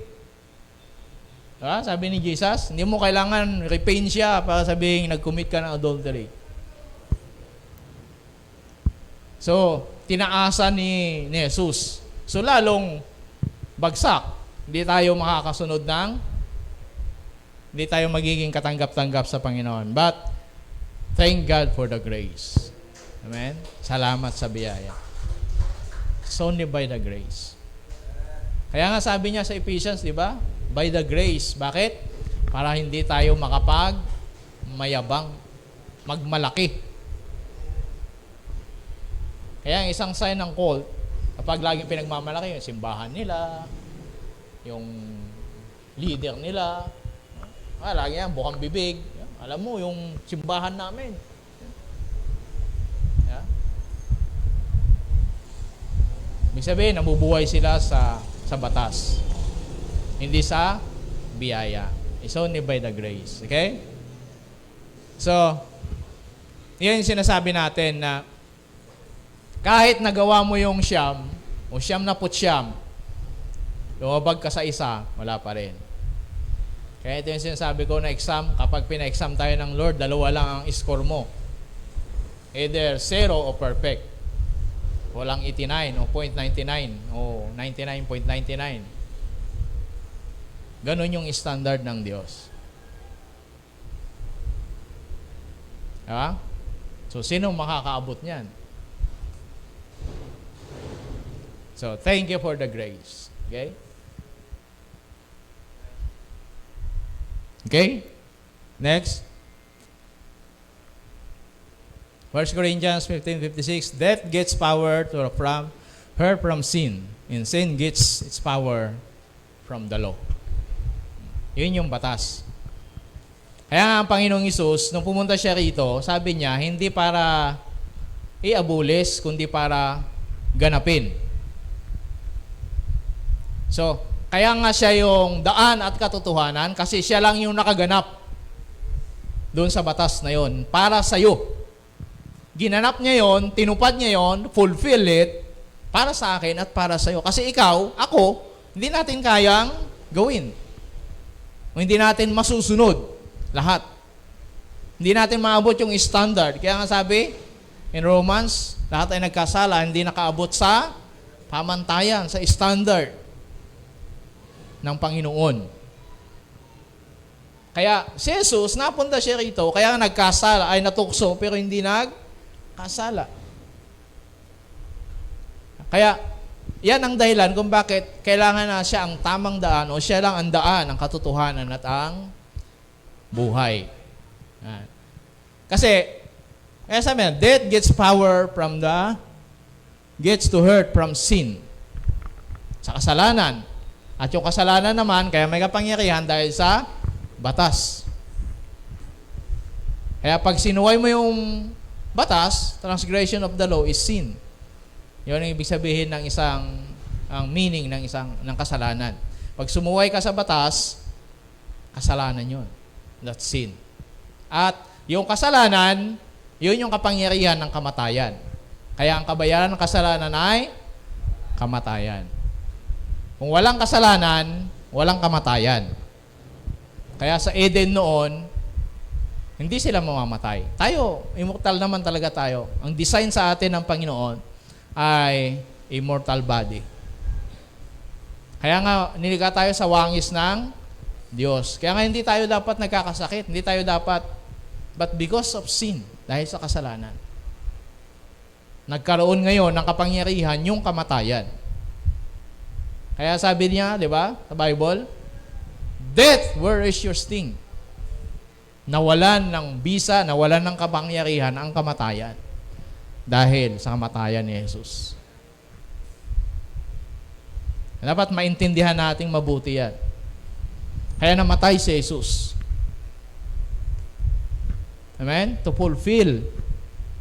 Diba? Sabi ni Jesus, hindi mo kailangan repain siya para sabihin nag-commit ka ng adultery. So, tinaasan ni Jesus. So, lalong bagsak. Hindi tayo makakasunod hindi tayo magiging katanggap-tanggap sa Panginoon. But, thank God for the grace. Amen? Salamat sa biyaya. It's only by the grace. Kaya nga sabi niya sa Ephesians, di ba? By the grace. Bakit? Para hindi tayo mayabang, magmalaki. Kaya ang isang sign ng cult, kapag laging pinagmamalaki, yung simbahan nila, yung leader nila, lagi yan, bukang bibig. Alam mo, yung simbahan namin. Yeah. Ibig sabihin, nabubuhay sila sa batas. Hindi sa biyaya. It's only by the grace. Okay? So, yan yung sinasabi natin na kahit nagawa mo yung siyam, o siyam na putsyam, lumabag ka sa isa, wala pa rin. Kaya ito yung sinasabi ko na exam, kapag pina-exam tayo ng Lord, 2 lang ang score mo. Either 0 o perfect. Walang 89 o 0.99 o 99.99. Ganon yung standard ng Diyos. Diba? So, sino makakaabot niyan? So, thank you for the grace. Okay? Okay? Next. 1 Corinthians 15:56, death gets power from sin, and sin gets its power from the law. Yun yung batas. Kaya nga ang Panginoong Hesus, nung pumunta siya rito, sabi niya, hindi para i-abulis, kundi para ganapin. So, kaya nga siya yung daan at katotohanan, kasi siya lang yung nakaganap doon sa batas na yon para sa'yo. Ginanap niya yon, tinupad niya yon, fulfill it, para sa akin at para sa'yo. Kasi ikaw, ako, hindi natin kayang gawin. O hindi natin masusunod lahat. Hindi natin maabot yung standard. Kaya nga sabi, in Romans, lahat ay nagkasala, hindi nakaabot sa pamantayan, sa standard ng Panginoon. Kaya si Jesus, napunta siya rito, kaya nagkasala, ay natukso, pero hindi nagkasala. Kaya, yan ang dahilan kung bakit kailangan na siya ang tamang daan o siya lang ang daan, ang katotohanan at ang buhay. Yan. Kasi, kaya sabi na, death gets to hurt from sin. Sa kasalanan. At yung kasalanan naman, kaya may kapangyarihan dahil sa batas. Kaya pag sinuway mo yung batas, transgression of the law is sin. Yun ang ibig sabihin ng ang meaning ng kasalanan. Pag sumuway ka sa batas, kasalanan yun. That's sin. At yung kasalanan, yun yung kapangyarihan ng kamatayan. Kaya ang kabayaran ng kasalanan ay kamatayan. Kung walang kasalanan, walang kamatayan. Kaya sa Eden noon, hindi sila mamamatay. Tayo, immortal naman talaga tayo. Ang design sa atin ng Panginoon ay immortal body. Kaya nga, nilikha tayo sa wangis ng Diyos. Kaya nga hindi tayo dapat nagkakasakit. Hindi tayo dapat, but because of sin, dahil sa kasalanan, nagkaroon ngayon ng kapangyarihan yung kamatayan. Kaya sabi niya, di ba, sa Bible, death, where is your sting? Nawalan ng bisa, nawalan ng kapangyarihan ang kamatayan. Dahil sa kamatayan ni Jesus. Dapat maintindihan nating mabuti yan. Kaya namatay si Jesus. Amen? To fulfill,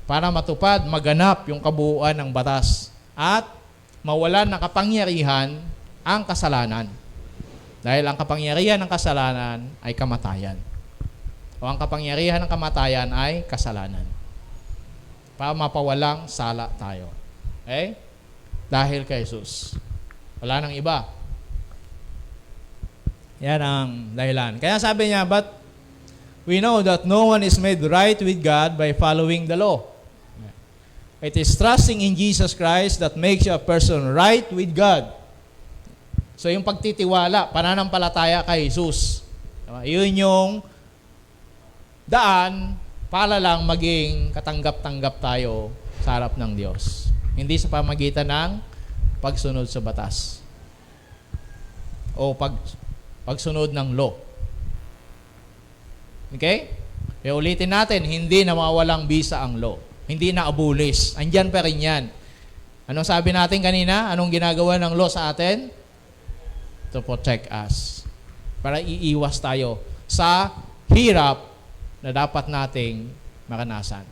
para matupad, maganap yung kabuuan ng batas at mawalan ng kapangyarihan ang kasalanan. Dahil ang kapangyarihan ng kasalanan ay kamatayan. O ang kapangyarihan ng kamatayan ay kasalanan. Para mapawalang sala tayo. Okay? Dahil kay Jesus. Wala nang iba. Yan ang dahilan. Kaya sabi niya, but we know that no one is made right with God by following the law. It is trusting in Jesus Christ that makes a person right with God. So yung pagtitiwala, pananampalataya kay Jesus. Yun yung daan para lang maging katanggap-tanggap tayo sa harap ng Diyos. Hindi sa pamagitan ng pagsunod sa batas. O pagsunod ng law. Okay? Kaya ulitin natin, hindi nawawalang bisa ang law. Hindi na abulis. Andyan pa rin yan. Anong sabi natin kanina? Anong ginagawa ng law sa atin? To protect us. Para iiwas tayo sa hirap na dapat nating maranasan.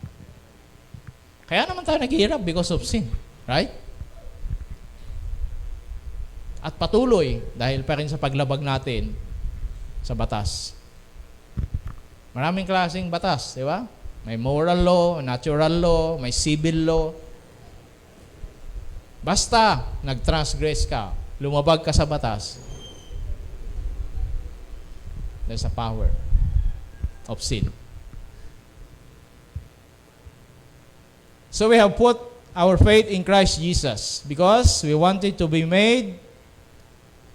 Kaya naman tayo naghihirap because of sin. Right? At patuloy dahil pa rin sa paglabag natin sa batas. Maraming klaseng batas, di ba? May moral law, natural law, may civil law. Basta nag-transgress ka, lumabag ka sa batas, there's a power of sin. So we have put our faith in Christ Jesus because we wanted to be made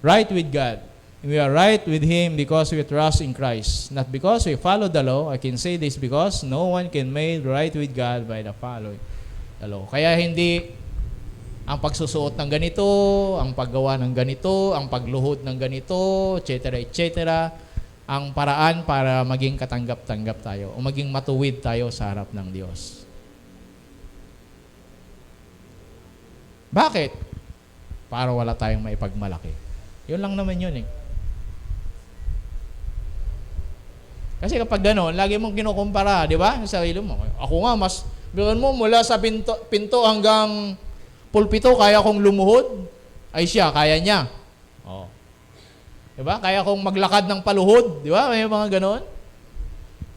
right with God. We are right with Him because we trust in Christ. Not because we follow the law. I can say this because no one can made right with God by the following the law. Kaya hindi ang pagsusuot ng ganito, ang paggawa ng ganito, ang pagluhod ng ganito, etc., etc., ang paraan para maging katanggap-tanggap tayo o maging matuwid tayo sa harap ng Diyos. Bakit? Para wala tayong maipagmalaki. Yun lang naman yun eh. Kasi kapag gano'n, lagi mong kinukumpara, di ba? Sa sarili mo. Ako nga, mas, bilang mo, mula sa pinto hanggang pulpito, kaya kong lumuhod. Ay siya, kaya niya. Oh. Di ba? Kaya kong maglakad ng paluhod. Di ba? May mga gano'n.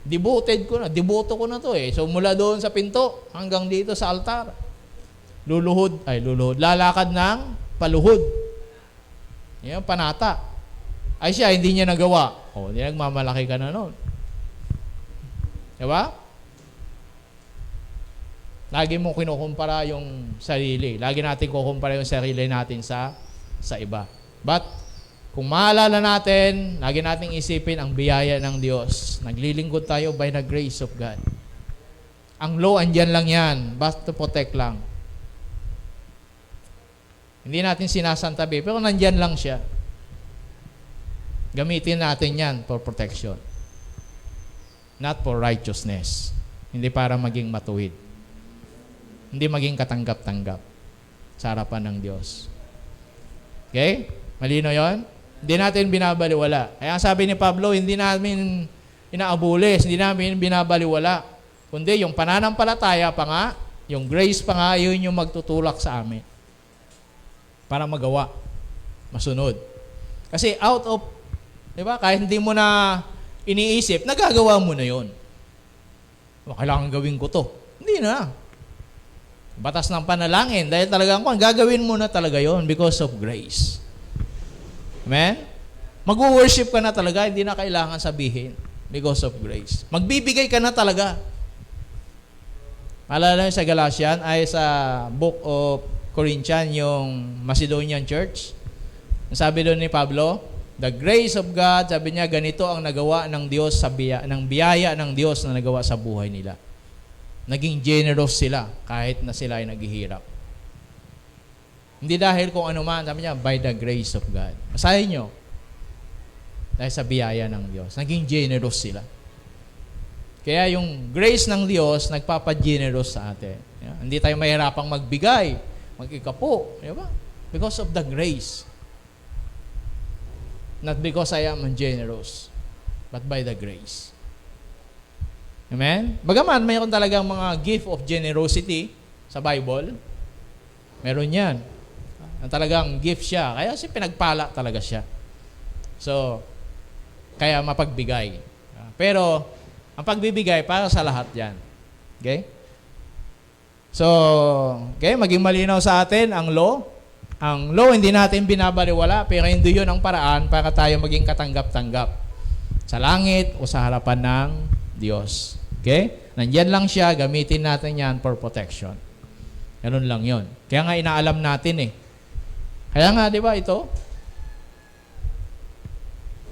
Devoto ko na to eh. So mula doon sa pinto, hanggang dito sa altar. Luluhod. Lalakad ng paluhod. Yan, panata. Ay siya, hindi niya nagawa. O, hindi nagmamalaki ka na noon. Diba? Lagi mo kinukumpara yung sarili. Lagi natin kukumpara yung sarili natin sa iba. But, kung maalala natin, lagi nating isipin ang biyaya ng Diyos. Naglilingkod tayo by the grace of God. Ang law, andyan lang yan. But to protect lang. Hindi natin sinasantabi, pero nandyan lang siya. Gamitin natin yan for protection. Not for righteousness. Hindi para maging matuwid. Hindi maging katanggap-tanggap sa harapan ng Diyos. Okay? Malino yon? Hindi natin binabaliwala. Kaya sabi ni Pablo, hindi namin inaabulis, hindi namin binabaliwala. Kundi yung pananampalataya pa nga, yung grace pa nga, yun yung magtutulak sa amin. Para magawa. Masunod. Kasi out of, di ba, kahit hindi mo na iniisip, nagagawa mo na yon. Kailangan gawin ko to. Hindi na. Batas ng panalangin. Dahil talagang gagawin mo na talaga yon because of grace. Amen? Mag-worship ka na talaga, hindi na kailangan sabihin because of grace. Magbibigay ka na talaga. Alala sa Galatian, ay sa book of Corinthians, yung Macedonian church. Sabi doon ni Pablo, the grace of God, sabi niya, ganito ang nagawa ng Diyos ng biyaya ng Diyos na nagawa sa buhay nila. Naging generous sila kahit na sila ay naghihirap. Hindi dahil kung ano man, sabi niya, by the grace of God. Basahin nyo. Dahil sa biyaya ng Diyos. Naging generous sila. Kaya yung grace ng Diyos, nagpapa-generous sa atin. Hindi tayo mahirapang magbigay, mag-ikapo. Diba? Because of the grace. Not because I am generous, but by the grace. Amen? Bagaman, mayroon talagang mga gift of generosity sa Bible. Meron yan. Talagang gift siya. Kaya pinagpala talaga siya. So, kaya mapagbigay. Pero, ang pagbibigay para sa lahat yan. Okay? So, okay, maging malinaw sa atin ang law. Ang law, hindi natin binabaliwala, pero hindi yun ang paraan para tayo maging katanggap-tanggap sa langit o sa harapan ng Diyos. Okay? Nandyan lang siya, gamitin natin yan for protection. Ganun lang yun. Kaya nga inaalam natin eh. Kaya nga, di ba, ito?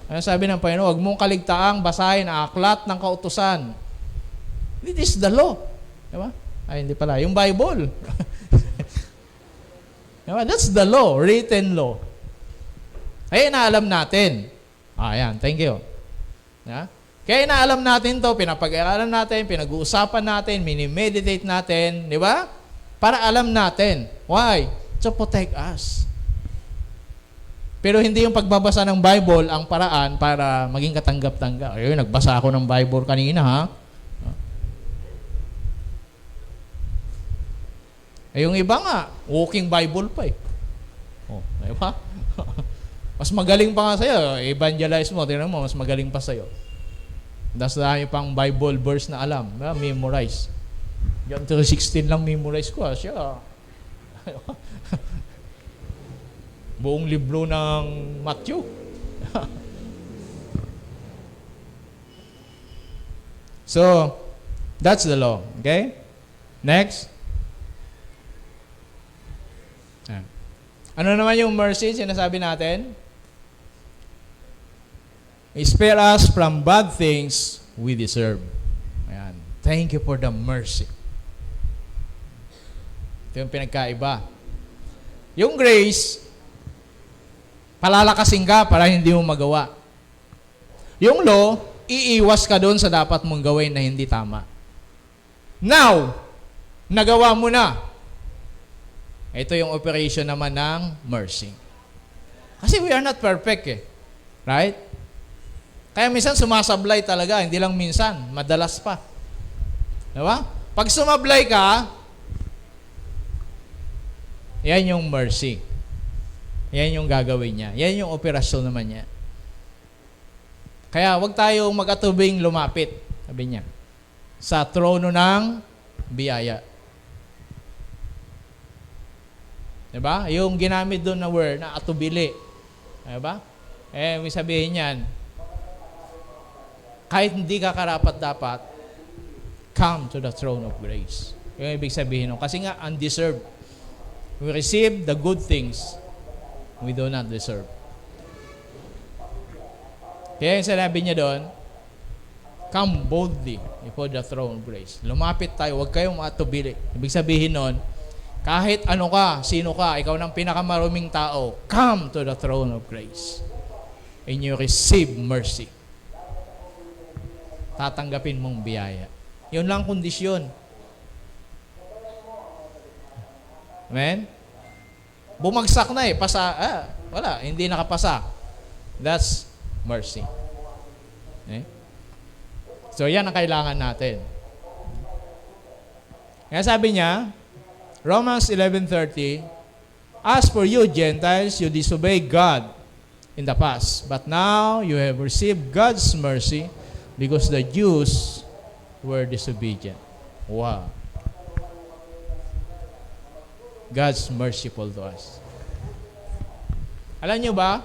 Ano sabi ng Panginoon? Huwag mong kaligtaang basahin ang aklat ng kautusan. It is the law. Di ba? Ay, hindi pala. Yung Bible. That's the law, written law. Ay, inaalam natin. Ayan, thank you. Kaya inaalam natin to, pinapag-aralan natin, pinag-uusapan natin, mini-meditate natin, di ba? Para alam natin. Why? To protect us. Pero hindi yung pagbabasa ng Bible ang paraan para maging katanggap-tanggap. Ayun, nagbasa ako ng Bible kanina, ha? Eh, yung iba nga, walking Bible pa eh. Oh, di ba? Mas magaling pa nga sa'yo. Evangelize mo, tingnan mo, mas magaling pa sa'yo. Das dami pang Bible verse na alam. Memorize. John 3:16 lang memorize ko. Siya. Buong libro ng Matthew. So, that's the law. Okay? Next. Ano naman yung mercy, sinasabi natin? Spare us from bad things we deserve. Ayan. Thank you for the mercy. Ito yung pinagkaiba. Yung grace, palalakasin ka para hindi mo magawa. Yung law, iiwas ka doon sa dapat mong gawin na hindi tama. Now, nagawa mo na. Ito yung operation naman ng mercy. Kasi we are not perfect eh. Right? Kaya minsan sumasablay talaga, hindi lang minsan, madalas pa. Diba? Pag sumablay ka, yan yung mercy. Yan yung gagawin niya. Yan yung operasyon naman niya. Kaya wag tayong mag-atubing lumapit, sabi niya, sa trono ng biyaya. Diba? Yung ginamit doon na word na atubili. Diba? May sabihin niyan, kahit hindi ka karapat-dapat, come to the throne of grace. Yung ibig sabihin nun. Kasi nga, undeserved. We receive the good things we do not deserve. Kaya yung sinabi niya doon, come boldly before the throne of grace. Lumapit tayo, huwag kayong matubili. Ibig sabihin nun, kahit ano ka, sino ka, ikaw ng pinakamaruming tao, come to the throne of grace. And you receive mercy. Tatanggapin mong biyaya. Yun lang kondisyon. Amen? Bumagsak na eh. Wala, hindi nakapasa. That's mercy. Okay? So, yan ang kailangan natin. Kaya sabi niya, Romans 11:30, as for you, Gentiles, you disobeyed God in the past, but now you have received God's mercy because the Jews were disobedient. Wow. God's merciful to us. Alam niyo ba,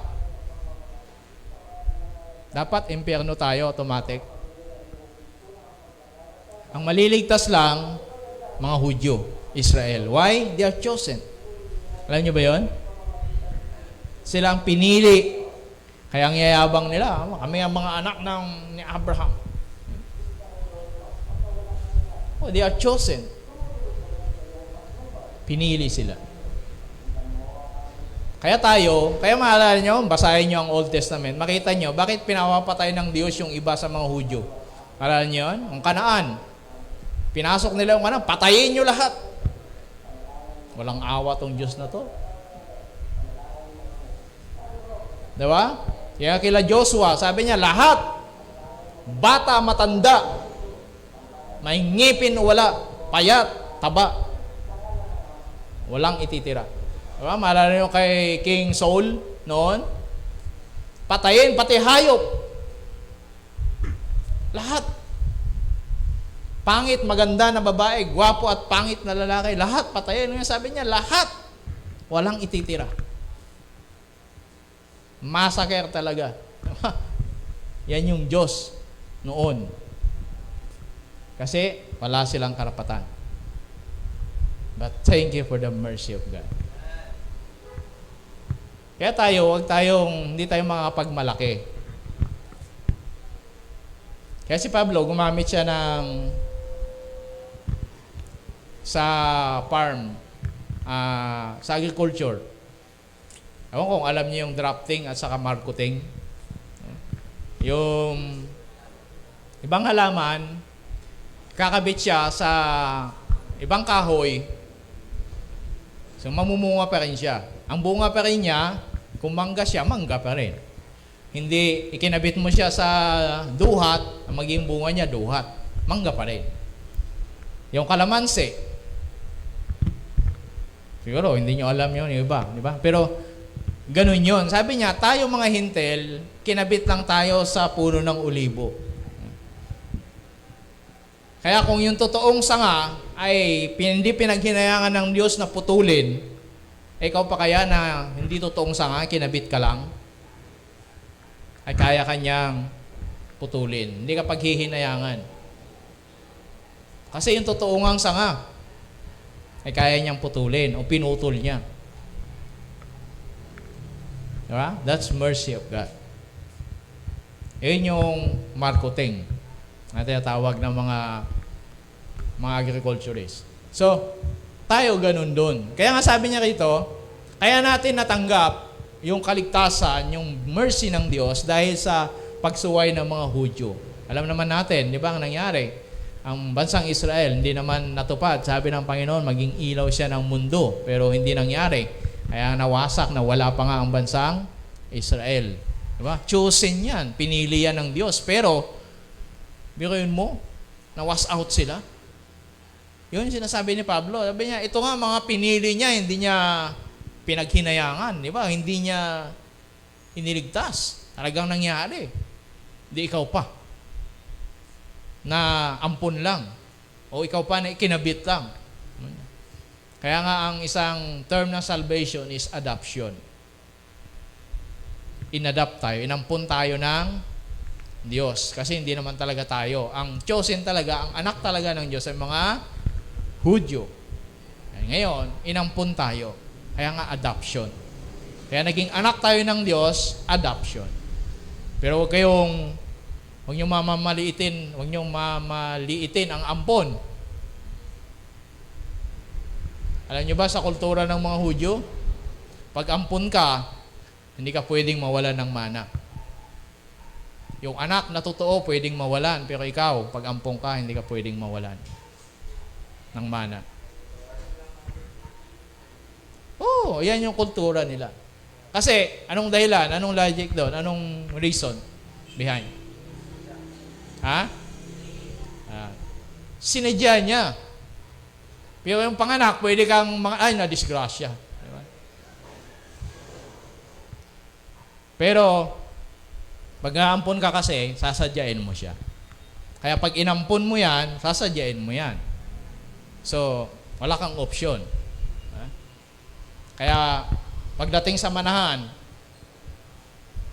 dapat impyerno tayo automatic. Ang maliligtas lang, mga Hudyo, Israel. Why? They are chosen. Alam niyo ba yon? Sila ang pinili. Kaya ang yayabang nila, kami ang mga anak ni Abraham. Oh, they are chosen. Pinili sila. Kaya maalala nyo, basahin nyo ang Old Testament, makita nyo, bakit pinapapatay ng Diyos yung iba sa mga Hudyo? Maalala nyo yun? Ang Kanaan. Pinasok nila yung Kanaan, patayin nyo lahat. Walang awa tong Diyos na to. Diba? Kaya kila Joshua, sabi niya, lahat, bata, matanda, may ngipin, wala, payat, taba, walang ititira. Diba? Maalala nyo kay King Saul noon? Patayin, pati hayop. Lahat. Pangit, maganda na babae, gwapo at pangit na lalaki, lahat patayin. Sabi niya, lahat. Walang ititira. Massacre talaga. Yan yung Diyos noon. Kasi wala silang karapatan. But thank you for the mercy of God. Kaya hindi tayo makapagmalaki. Kaya si Pablo, gumamit siya sa farm, sa agriculture. Ewan kung alam niyo yung drafting at saka marketing. Yung ibang halaman, kakabit siya sa ibang kahoy, so mamumunga pa rin siya. Ang bunga pa rin niya, kung mangga siya, mangga pa rin. Hindi, ikinabit mo siya sa duhat, ang maging bunga niya, duhat. Mangga pa rin. Yung kalamansi, siguro, hindi nyo alam yun, yung iba, di ba? Pero, ganun yun. Sabi niya, tayo mga hintel, kinabit lang tayo sa puno ng olibo. Kaya kung yung totoong sanga ay hindi pinaghinayangan ng Diyos na putulin, ikaw pa kaya na hindi totoong sanga, kinabit ka lang, ay kaya kanyang putulin. Hindi ka paghihinayangan. Kasi yung totoong ang sanga, ay kaya niyang putulin o pinutol niya. Diba? That's mercy of God. Yun yung marketing na tinatawag ng mga agriculturists. So, tayo ganun dun. Kaya nga sabi niya rito, kaya natin natanggap yung kaligtasan, yung mercy ng Diyos dahil sa pagsuway ng mga Hudyo. Alam naman natin, di ba ang nangyari? Ang bansang Israel, hindi naman natupad. Sabi ng Panginoon, maging ilaw siya ng mundo. Pero hindi nangyari. Kaya nawasak na wala pa nga ang bansang Israel. Diba? Chosen yan. Pinili yan ng Diyos. Pero, biruin mo, nawas out sila. Yun sinasabi ni Pablo. Sabi niya, ito nga mga pinili niya, hindi niya pinaghinayangan. Diba? Hindi niya iniligtas. Talagang nangyari. Hindi ikaw pa. Na ampun lang. O ikaw pa na ikinabit lang. Kaya nga ang isang term ng salvation is adoption. Inadapt tayo, inampun tayo ng Diyos. Kasi hindi naman talaga tayo. Ang chosen talaga, ang anak talaga ng Diyos ay mga Hudyo. Ngayon, inampun tayo. Kaya nga adoption. Kaya naging anak tayo ng Diyos, adoption. Pero huwag niyong mamaliitin ang ampon. Alam niyo ba sa kultura ng mga Hudyo, pag ampun ka, hindi ka pwedeng mawalan ng mana. Yung anak na totoo pwedeng mawalan, pero ikaw, pag ampun ka, hindi ka pwedeng mawalan ng mana. Oh, yan yung kultura nila. Kasi, anong dahilan? Anong logic doon? Anong reason behind? Ha? Sinadya niya. Pero yung panganak, pwede kang na-disgrasya. Diba? Pero, pag naampon ka kasi, sasadyain mo siya. Kaya pag inampon mo yan, sasadyain mo yan. So, wala kang option. Kaya, pagdating sa manahan,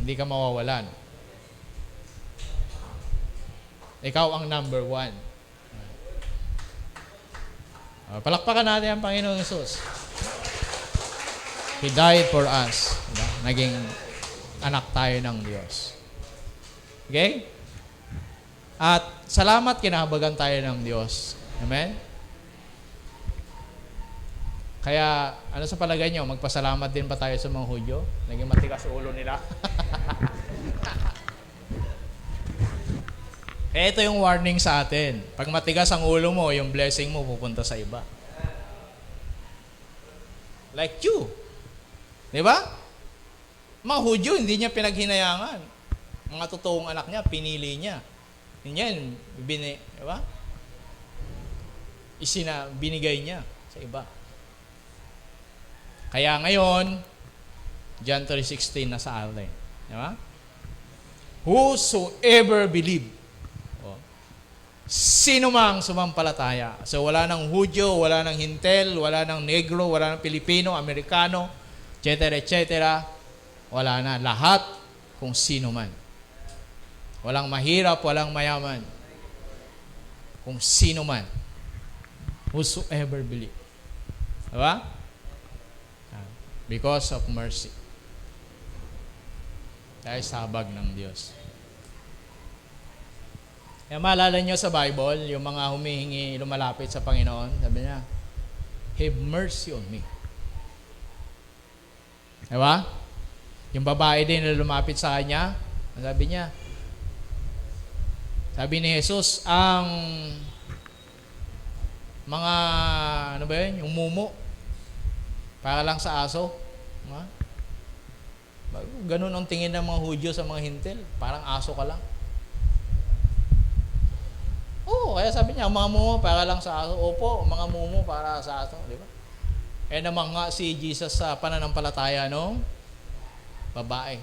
hindi ka mawawalan. Ikaw ang number 1. Palakpakan natin ang Panginoong Hesus. He died for us. Diba? Naging anak tayo ng Diyos. Okay? At salamat kinahabagan tayo ng Diyos. Amen? Kaya, ano sa palagay nyo? Magpasalamat din pa tayo sa mga Hudyo? Naging matigas ulo nila. Eh, ito yung warning sa atin. Pag matigas ang ulo mo, yung blessing mo pupunta sa iba. Like you. Di ba? Mga Hudyo, hindi niya pinaghinayangan. Mga totoong anak niya, pinili niya. Yan, di ba? Binigay niya sa iba. Kaya ngayon, John 3:16 na sa atin. Di ba? Whosoever believe. Sino mang sumampalataya. So wala nang Hudyo, wala nang Hintel, wala nang Negro, wala nang Pilipino, Amerikano, etc. Wala na. Lahat kung sino man. Walang mahirap, walang mayaman. Kung sino man. Whosoever believe. Diba? Because of mercy. Dahil sa habag ng Diyos. Kaya maalala nyo sa Bible, yung mga humihingi, lumalapit sa Panginoon, sabi niya, have mercy on me. Diba? Yung babae din na lumapit sa kanya, sabi niya, sabi ni Jesus, ang mga, ano ba yun, yung mumo, para lang sa aso. Diba? Ganun ang tingin ng mga Hudyo sa mga Hintil, parang aso ka lang. Oo, kaya sabi niya, mga mumo para lang sa aso. Opo, mga mumo para sa aso. Di ba? Eh naman nga si Jesus sa pananampalataya nung babae.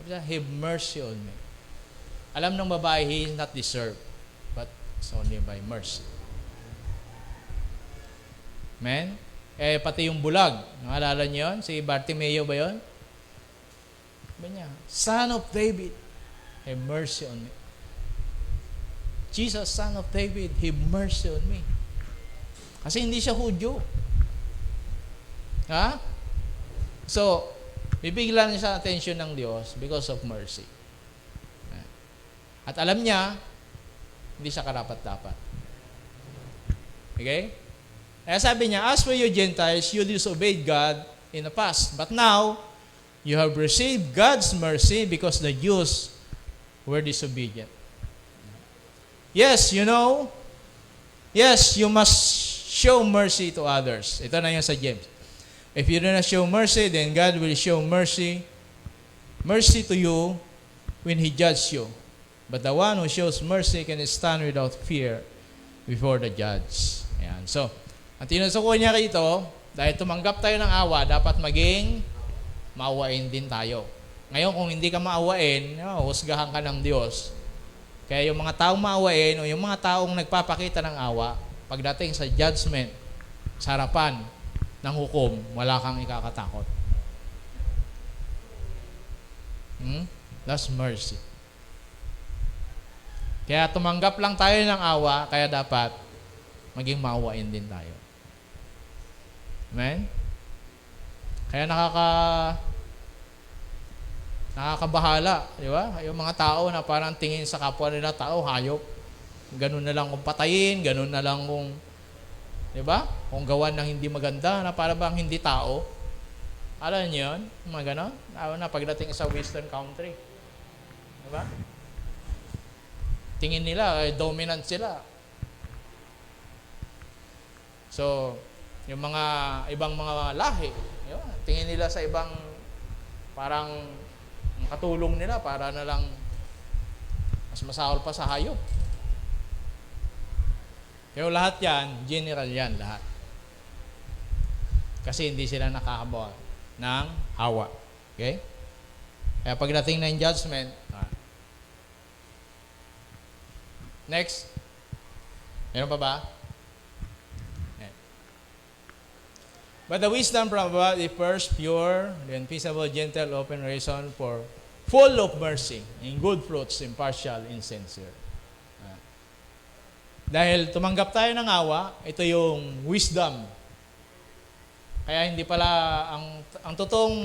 Sabi niya, have mercy on me. Alam ng babae, he is not deserved, but it's only by mercy. Amen? Eh, pati yung bulag. Naalala niyo yun? Si Bartimeo ba yun? Sabi niya, Son of David, have mercy on me. Jesus, Son of David, have mercy on me. Kasi hindi siya Hudyo. Ha? So, Bibigyan niya sa attention ng Diyos because of mercy. At alam niya, hindi siya karapat-dapat. Okay? Kaya sabi niya, as for you Gentiles, you disobeyed God in the past. But now, you have received God's mercy because the Jews were disobedient. Yes, yes, you must show mercy to others. Ito na yung sa James. If you do not show mercy, then God will show mercy to you when He judges you. But the one who shows mercy can stand without fear before the judge. Ayan. So, ang tinutukoy niya rito, dahil tumanggap tayo ng awa, dapat maging maawain din tayo. Ngayon, kung hindi ka maawain, husgahan ka ng Diyos. Kaya yung mga taong maawain o yung mga taong nagpapakita ng awa, pagdating sa judgment, sa harapan ng hukom, wala kang ikakatakot. That's mercy. Kaya tumanggap lang tayo ng awa, kaya dapat maging maawain din tayo. Amen? Kaya nakakabahala, di ba? Yung mga tao na parang tingin sa kapwa nila tao, hayop. Ganun na lang kung patayin, ganun na lang kung, di ba? Kung gawan ng hindi maganda, na para bang hindi tao. Alam niyo yun? Mga ganon? Lalo na pagdating sa western country. Di ba? Tingin nila, dominant sila. So, yung mga ibang mga lahi, yun, tingin nila sa ibang parang katulong nila para na lang mas masahol pa sa hayop. Pero lahat yan, general yan lahat. Kasi hindi sila nakakabawa ng awa. Okay? Kaya pagdating na yung judgment, next. Meron pa ba? Okay. But the wisdom from above is first pure, then peaceable, gentle, open, reason for full of mercy, in good fruits, impartial, insincere. Dahil tumanggap tayo ng awa, ito yung wisdom. Kaya hindi pala ang totoong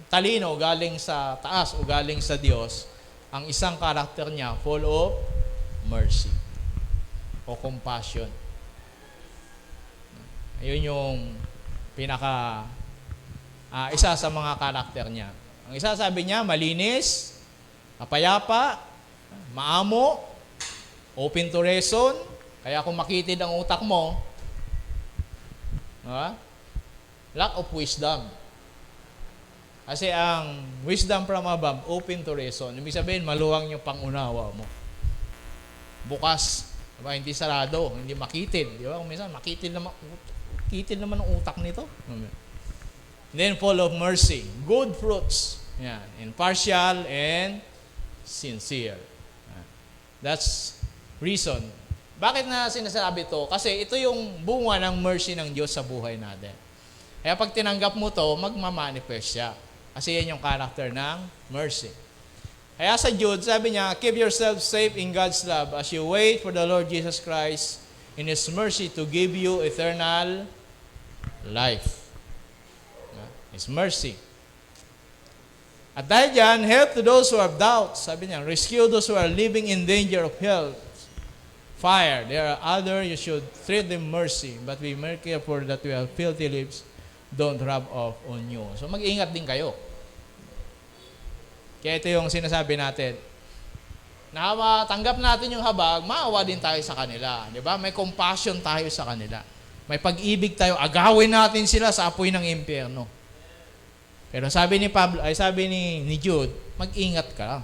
talino galing sa taas o galing sa Diyos, ang isang karakter niya full of mercy o compassion. Ayun yung isa sa mga karakter niya. Ang isa sabi niya, malinis, mapayapa, maamo, open to reason. Kaya kung makitid ang utak mo, lack of wisdom. Kasi ang wisdom from above, open to reason. Ibig sabihin, maluwang yung pangunawa mo. Bukas, diba? Hindi sarado, hindi makitid. Diba? Kung minsan, makitid naman ang utak nito. Then, full of mercy. Good fruits. Yan. Impartial and sincere. That's reason. Bakit na sinasabi ito? Kasi ito yung bunga ng mercy ng Diyos sa buhay natin. Kaya pag tinanggap mo to, magmamanifest siya. Kasi yan yung character ng mercy. Kaya sa Jude, sabi niya, keep yourself safe in God's love as you wait for the Lord Jesus Christ in His mercy to give you eternal life. His mercy. At dahil dyan, help to those who have doubts. Sabi niya, rescue those who are living in danger of hell. Fire. There are other, you should treat them mercy, but be very careful that we have filthy lips don't rub off on you. So mag-ingat din kayo. Kaya ito yung sinasabi natin. Na matanggap natin yung habag, maawa din tayo sa kanila. Di ba? May compassion tayo sa kanila. May pag-ibig tayo. Agawin natin sila sa apoy ng impyerno. Pero sabi ni Jude, mag-ingat ka.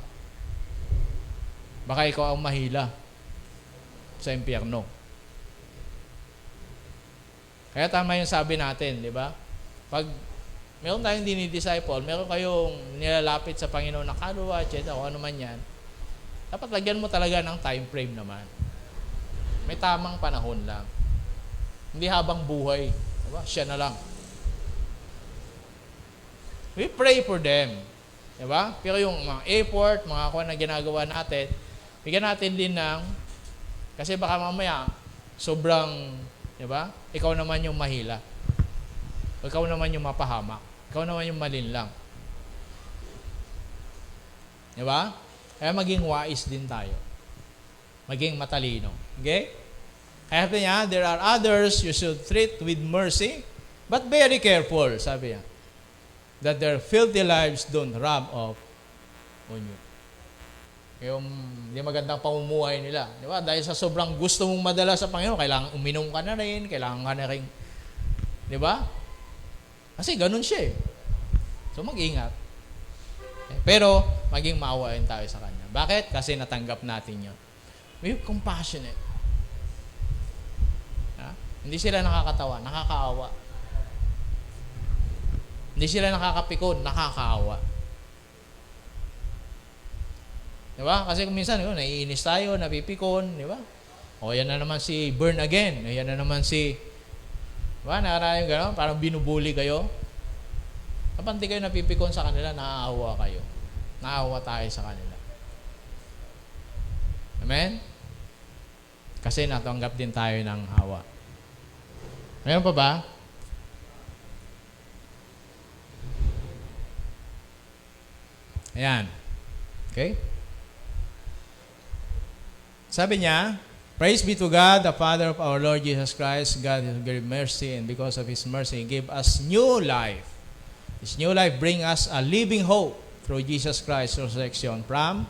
Baka ikaw ang mahila sa impyerno. Kaya tama yung sabi natin, di ba? Pag meron tayong dinidisciple, meron kayong nilalapit sa Panginoon na kaluluwa, etc., o ano man yan, dapat lagyan mo talaga ng time frame naman. May tamang panahon lang. Hindi habang buhay. Diba? Siya na lang. We pray for them. Diba? Pero yung mga effort, mga kuha na ginagawa natin, bigyan natin din ng, kasi baka mamaya, sobrang, diba? Ikaw naman yung mahila. Ikaw naman yung mapahamak. Ikaw naman yung malinlang. Di ba? Kaya maging wise din tayo. Maging matalino. Okay? Kaya sabi niya, there are others you should treat with mercy, but very careful, sabi niya, that their filthy lives don't rub off on you. Yung hindi magandang pamumuhay nila. Di ba? Dahil sa sobrang gusto mong madala sa Panginoon, kailangan uminom ka na rin, kailangan ka na rin. Di ba? Kasi ganun siya eh. So mag-ingat. Pero maging maawain tayo sa Kanya. Bakit? Kasi natanggap natin yun. We're compassionate. Ha? Hindi sila nakakatawa, nakakaawa. Hindi sila nakakapikon, nakakaawa. Di ba? Kasi kung minsan, naiinis tayo, napipikon, di ba? O yan na naman si burn again. Yan na naman si, di ba? Nakarayo gano'n, parang binubuli kayo. Kapag di kayo napipikon sa kanila, naaawa kayo. Naaawa tayo sa kanila. Amen? Kasi natanggap din tayo ng awa. Ngayon pa ba? Ayan. Okay? Sabi niya, praise be to God, the Father of our Lord Jesus Christ. God is great mercy, and because of His mercy, He gave us new life. This new life brings us a living hope through Jesus Christ's resurrection from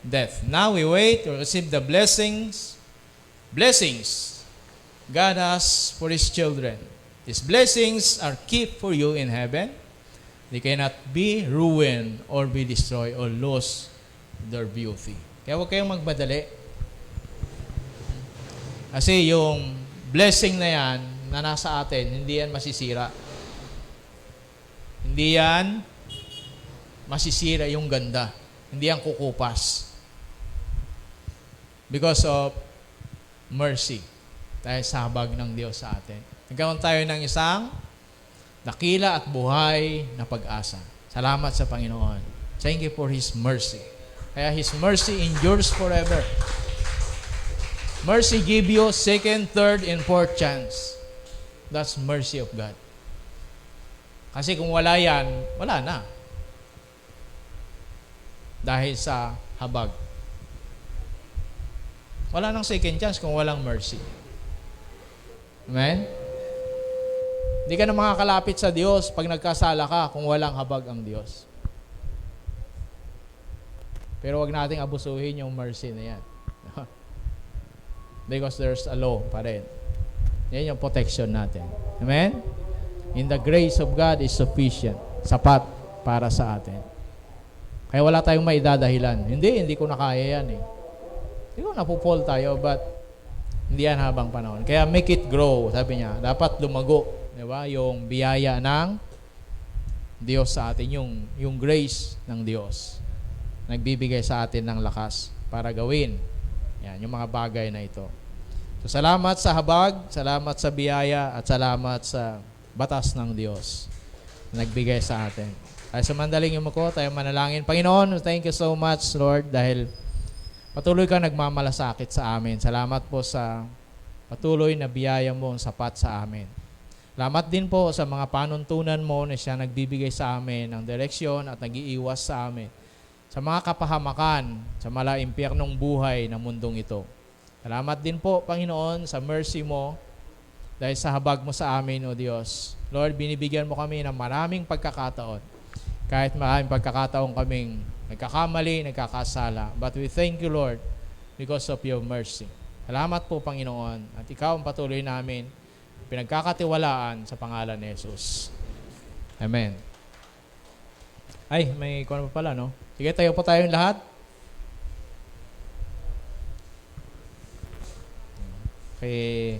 death. Now we wait to receive the blessings God has for His children. These blessings are kept for you in heaven. They cannot be ruined or be destroyed or lose their beauty. Kaya huwag kayong magmadali. Kasi yung blessing na yan na nasa atin, hindi yan masisira. Hindi yan masisira yung ganda. Hindi yan kukupas. Because of mercy. Dahil sa habag ng Diyos sa atin. Nagkaroon tayo ng isang dakila at buhay na pag-asa. Salamat sa Panginoon. Thank you for His mercy. Kaya His mercy endures forever. Mercy give you second, third, and fourth chance. That's mercy of God. Kasi kung wala yan, wala na. Dahil sa habag. Wala nang second chance kung walang mercy. Amen? Hindi ka na makakalapit sa Diyos pag nagkasala ka kung walang habag ang Diyos. Pero wag nating abusuhin yung mercy na yan. Because there's a law pa rin. Yan yung protection natin. Amen? In the grace of God is sufficient. Sapat para sa atin. Kaya wala tayong maidadahilan. Hindi ko na kaya yan eh. Hindi ko napupol tayo, but hindi yan habang panahon. Kaya make it grow, sabi niya. Dapat lumago. Diba? Yung biyaya ng Diyos sa atin. Yung grace ng Diyos. Nagbibigay sa atin ng lakas para gawin. Yan, yung mga bagay na ito. So, salamat sa habag, salamat sa biyaya, at salamat sa batas ng Diyos na nagbigay sa atin. Ay sa mandaling yumuko, tayo manalangin. Panginoon, thank you so much, Lord, dahil patuloy ka nagmamalasakit sa amin. Salamat po sa patuloy na biyaya mo sapat sa amin. Salamat din po sa mga panuntunan mo na siya nagbibigay sa amin ng direksyon at nag-iiwas sa amin sa mga kapahamakan, sa impyernong buhay ng mundong ito. Salamat din po, Panginoon, sa mercy mo dahil sa habag mo sa amin, O Diyos. Lord, binibigyan mo kami ng maraming pagkakataon. Kahit maraming pagkakataon kaming nagkakamali, nagkakasala. But we thank you, Lord, because of your mercy. Salamat po, Panginoon. At ikaw ang patuloy namin pinagkakatiwalaan sa pangalan ni Jesus. Amen. Ay, may kuwan pa pala, no? Sige, tayo po tayong lahat. Okay.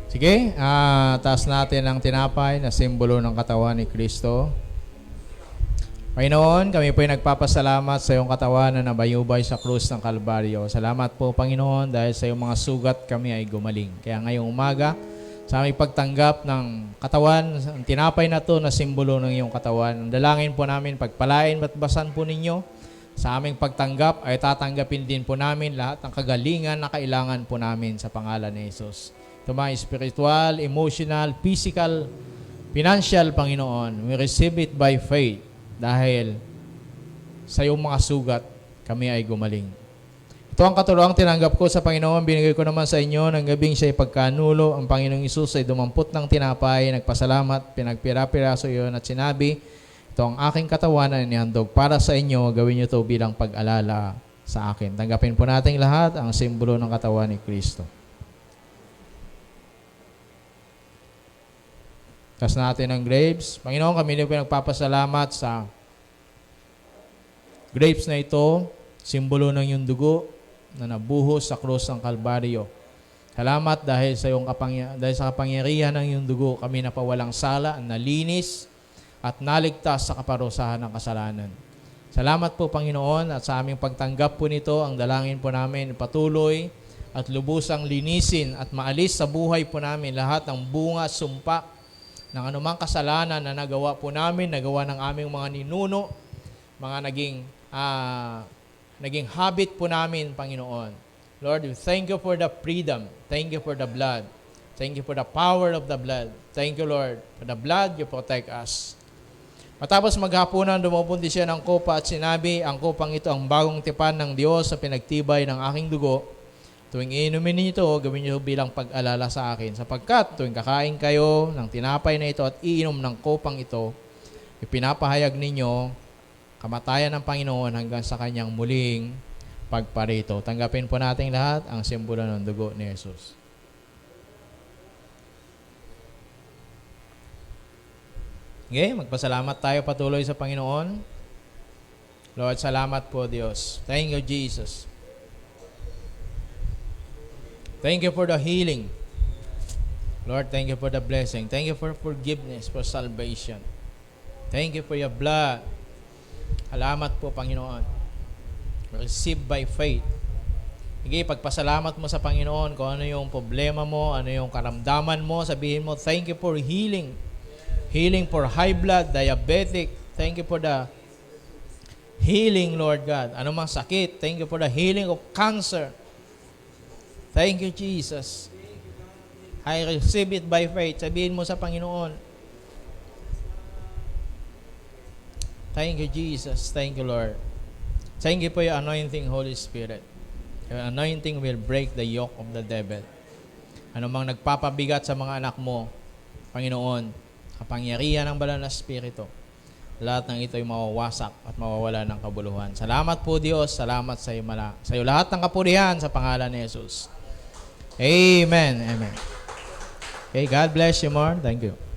Sige, taas natin ang tinapay na simbolo ng katawan ni Kristo. Panginoon, kami po ay nagpapasalamat sa iyong katawan na nabayubay sa krus ng Kalbaryo. Salamat po, Panginoon, dahil sa iyong mga sugat kami ay gumaling. Kaya ngayong umaga, sa aming pagtanggap ng katawan, ang tinapay na to na simbolo ng iyong katawan, ang dalangin po namin, pagpalain at basan po ninyo, sa aming pagtanggap ay tatanggapin din po namin lahat ng kagalingan na kailangan po namin sa pangalan ni Jesus. Ito mga spiritual, emotional, physical, financial, Panginoon, we receive it by faith. Dahil sa iyong mga sugat, kami ay gumaling. Ito ang katuluang tinanggap ko sa Panginoon. Binigay ko naman sa inyo ng gabing siya'y pagkanulo. Ang Panginoong Isus ay dumampot ng tinapay, nagpasalamat, pinagpira-piraso iyon at sinabi, ito ang aking katawan na inihandog para sa inyo. Gawin niyo ito bilang pag-alala sa akin. Tanggapin po natin lahat ang simbolo ng katawan ni Kristo. Tas natin ang grapes. Panginoon, kami din po nagpapasalamat sa grapes na ito, simbolo ng iyong dugo na nabuhos sa krus ng Kalbaryo. Salamat dahil sa kapangyarihan ng iyong dugo, kami napawalang sala, nalinis, at naligtas sa kaparusahan ng kasalanan. Salamat po, Panginoon, at sa aming pagtanggap po nito, ang dalangin po namin patuloy at lubusang linisin at maalis sa buhay po namin lahat ng bunga, sumpa, ng anumang kasalanan na nagawa po namin, nagawa ng aming mga ninuno, mga naging habit po namin, Panginoon. Lord, we thank you for the freedom. Thank you for the blood. Thank you for the power of the blood. Thank you, Lord, for the blood you protect us. Matapos maghapunan, dumupunti siya ng kopa at sinabi, ang kopang ito ang bagong tipan ng Diyos sa pinagtibay ng aking dugo. Tuwing inumin niyo ito, gawin niyo bilang pag-alala sa akin. Sapagkat tuwing kakain kayo ng tinapay na ito at iinom ng kopang ito, ipinapahayag ninyo kamatayan ng Panginoon hanggang sa kanyang muling pagparito. Tanggapin po natin lahat ang simbolo ng dugo ni Jesus. Okay, magpasalamat tayo patuloy sa Panginoon. Lord, salamat po, Diyos. Thank you, Jesus. Thank you for the healing. Lord, thank you for the blessing. Thank you for forgiveness, for salvation. Thank you for your blood. Salamat po, Panginoon. Receive by faith. Sige, pagpasalamat mo sa Panginoon kung ano yung problema mo, ano yung karamdaman mo, sabihin mo, thank you for healing. Healing for high blood, diabetic. Thank you for the healing, Lord God. Ano mang sakit, thank you for the healing of cancer. Thank you, Jesus. I receive it by faith. Sabihin mo sa Panginoon. Thank you, Jesus. Thank you, Lord. Thank you for your anointing, Holy Spirit. Your anointing will break the yoke of the devil. Ano mang nagpapabigat sa mga anak mo, Panginoon, kapangyarihan ng banal na Espiritu, lahat ng ito ay mawawasak at mawawala ng kabuluhan. Salamat po, Diyos. Salamat sa iyo lahat ng kapurihan sa pangalan ni Jesus. Amen. Amen. Okay, God bless you more. Thank you.